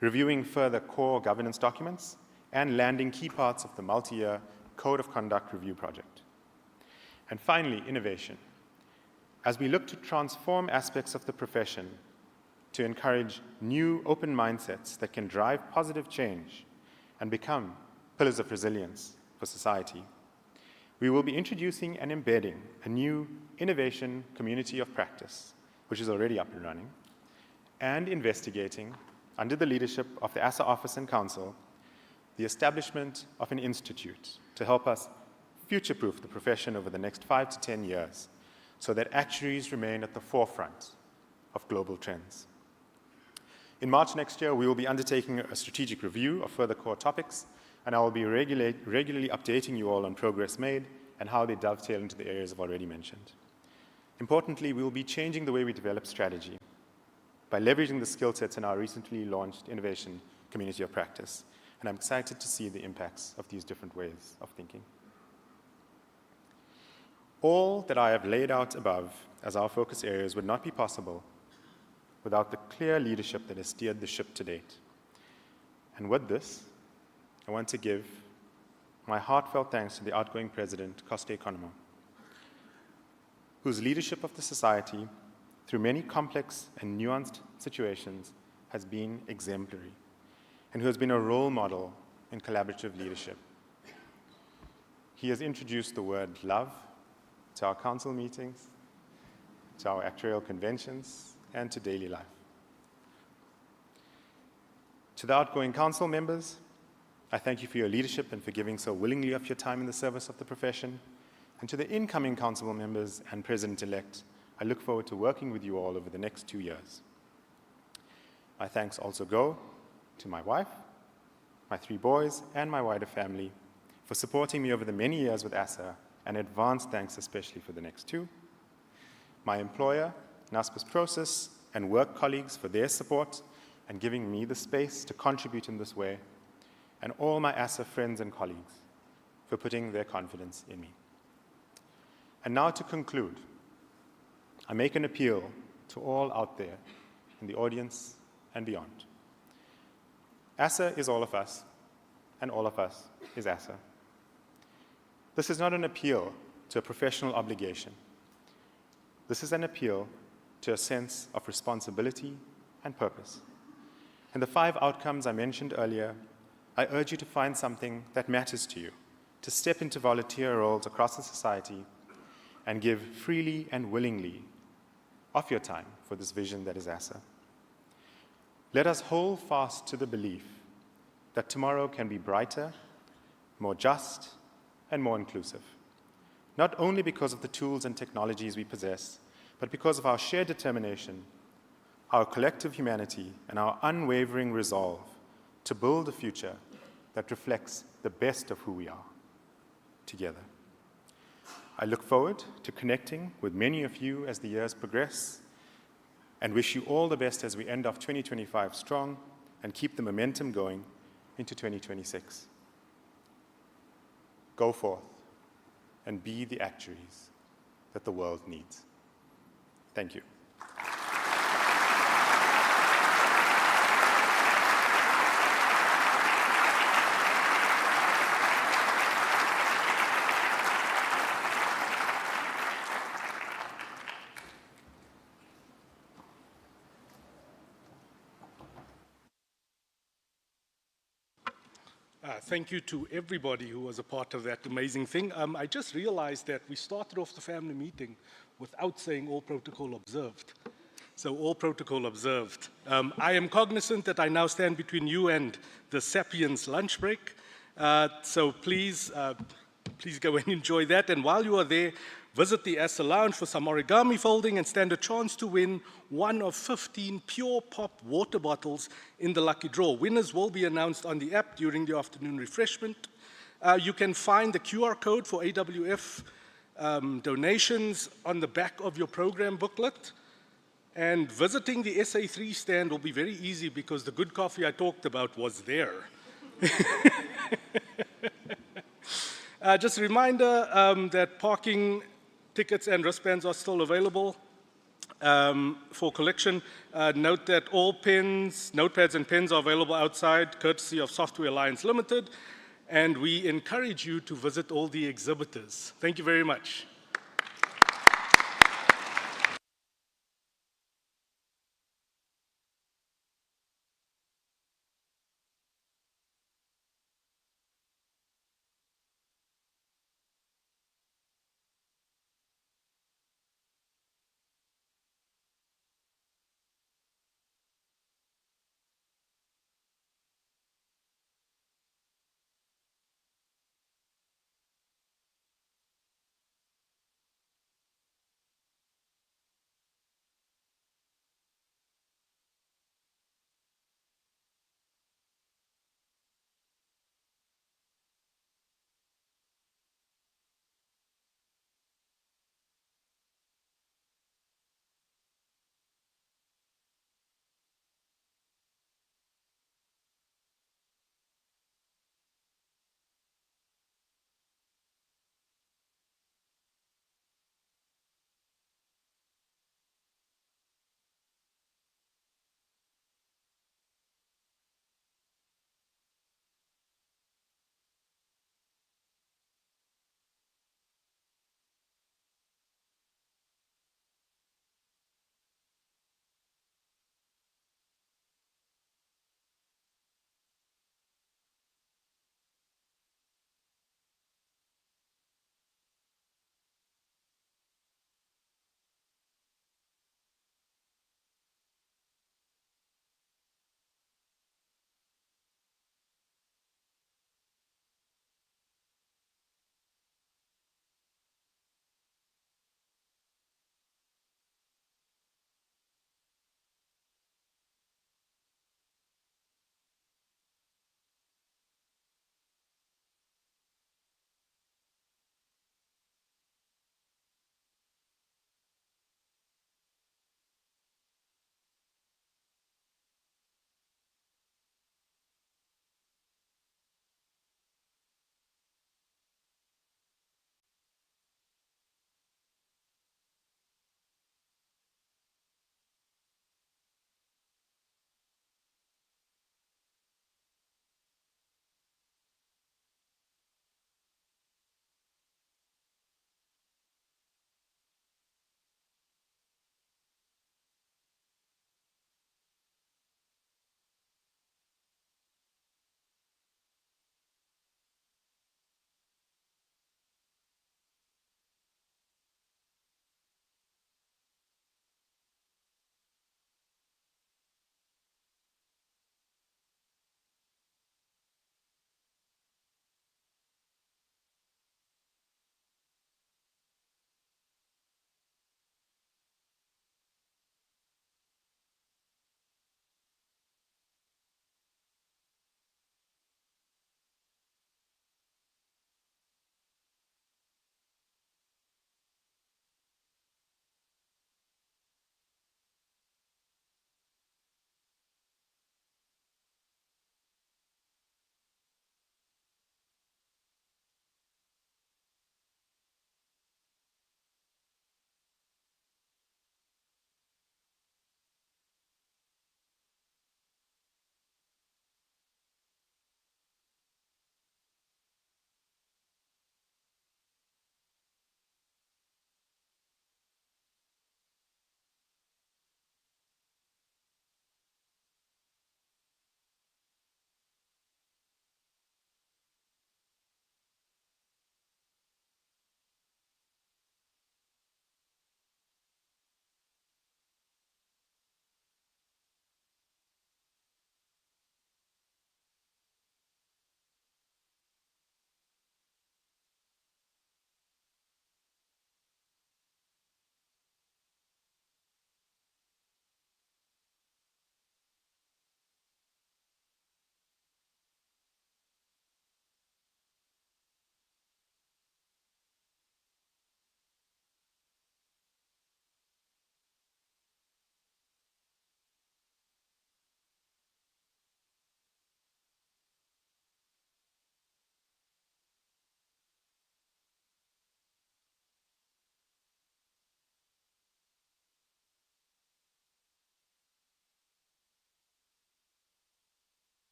reviewing further core governance documents, and landing key parts of the multi-year Code of Conduct review project. And finally, innovation. As we look to transform aspects of the profession to encourage new open mindsets that can drive positive change and become pillars of resilience for society, we will be introducing and embedding a new innovation community of practice, which is already up and running, and investigating, under the leadership of the ASA Office and Council, the establishment of an institute to help us future-proof the profession over the next 5 to 10 years so that actuaries remain at the forefront of global trends. In March next year, we will be undertaking a strategic review of further core topics, and I will be regularly updating you all on progress made and how they dovetail into the areas I've already mentioned. Importantly, we will be changing the way we develop strategy by leveraging the skill sets in our recently launched Innovation Community of Practice. And I'm excited to see the impacts of these different ways of thinking. All that I have laid out above as our focus areas would not be possible without the clear leadership that has steered the ship to date. And with this, I want to give my heartfelt thanks to the outgoing President, Costa Economo, whose leadership of the society through many complex and nuanced situations has been exemplary, and who has been a role model in collaborative leadership. He has introduced the word love to our council meetings, to our actuarial conventions, and to daily life. To the outgoing council members, I thank you for your leadership and for giving so willingly of your time in the service of the profession. And to the incoming council members and President-elect, I look forward to working with you all over the next 2 years. My thanks also go to my wife, my 3 boys, and my wider family for supporting me over the many years with ASSA, and advanced thanks especially for the next 2. My employer, Naspers Prosus, and work colleagues for their support and giving me the space to contribute in this way, and all my ASSA friends and colleagues for putting their confidence in me. And now to conclude, I make an appeal to all out there in the audience and beyond. ASSA is all of us, and all of us is ASSA. This is not an appeal to a professional obligation. This is an appeal to a sense of responsibility and purpose. In the 5 outcomes I mentioned earlier, I urge you to find something that matters to you, to step into volunteer roles across the society and give freely and willingly of your time for this vision that is ASSA. Let us hold fast to the belief that tomorrow can be brighter, more just, and more inclusive, not only because of the tools and technologies we possess, but because of our shared determination, our collective humanity, and our unwavering resolve to build a future that reflects the best of who we are together. I look forward to connecting with many of you as the years progress, and wish you all the best as we end off 2025 strong and keep the momentum going into 2026. Go forth and be the actuaries that the world needs. Thank you. Thank you to everybody who was a part of that amazing thing. I just realized that we started off the family meeting without saying all protocol observed. So all protocol observed. I am cognizant that I now stand between you and the Sapiens lunch break. So please go and enjoy that. And while you are there, visit the ASSA Lounge for some origami folding and stand a chance to win one of 15 Pure Pop water bottles in the lucky draw. Winners will be announced on the app during the afternoon refreshment. You can find the QR code for AWF donations on the back of your program booklet. And visiting the SA3 stand will be very easy because the good coffee I talked about was there. Just a reminder that parking tickets and wristbands are still available for collection. Note that all pens, notepads and pens are available outside, courtesy of Software Alliance Limited. And we encourage you to visit all the exhibitors. Thank you very much.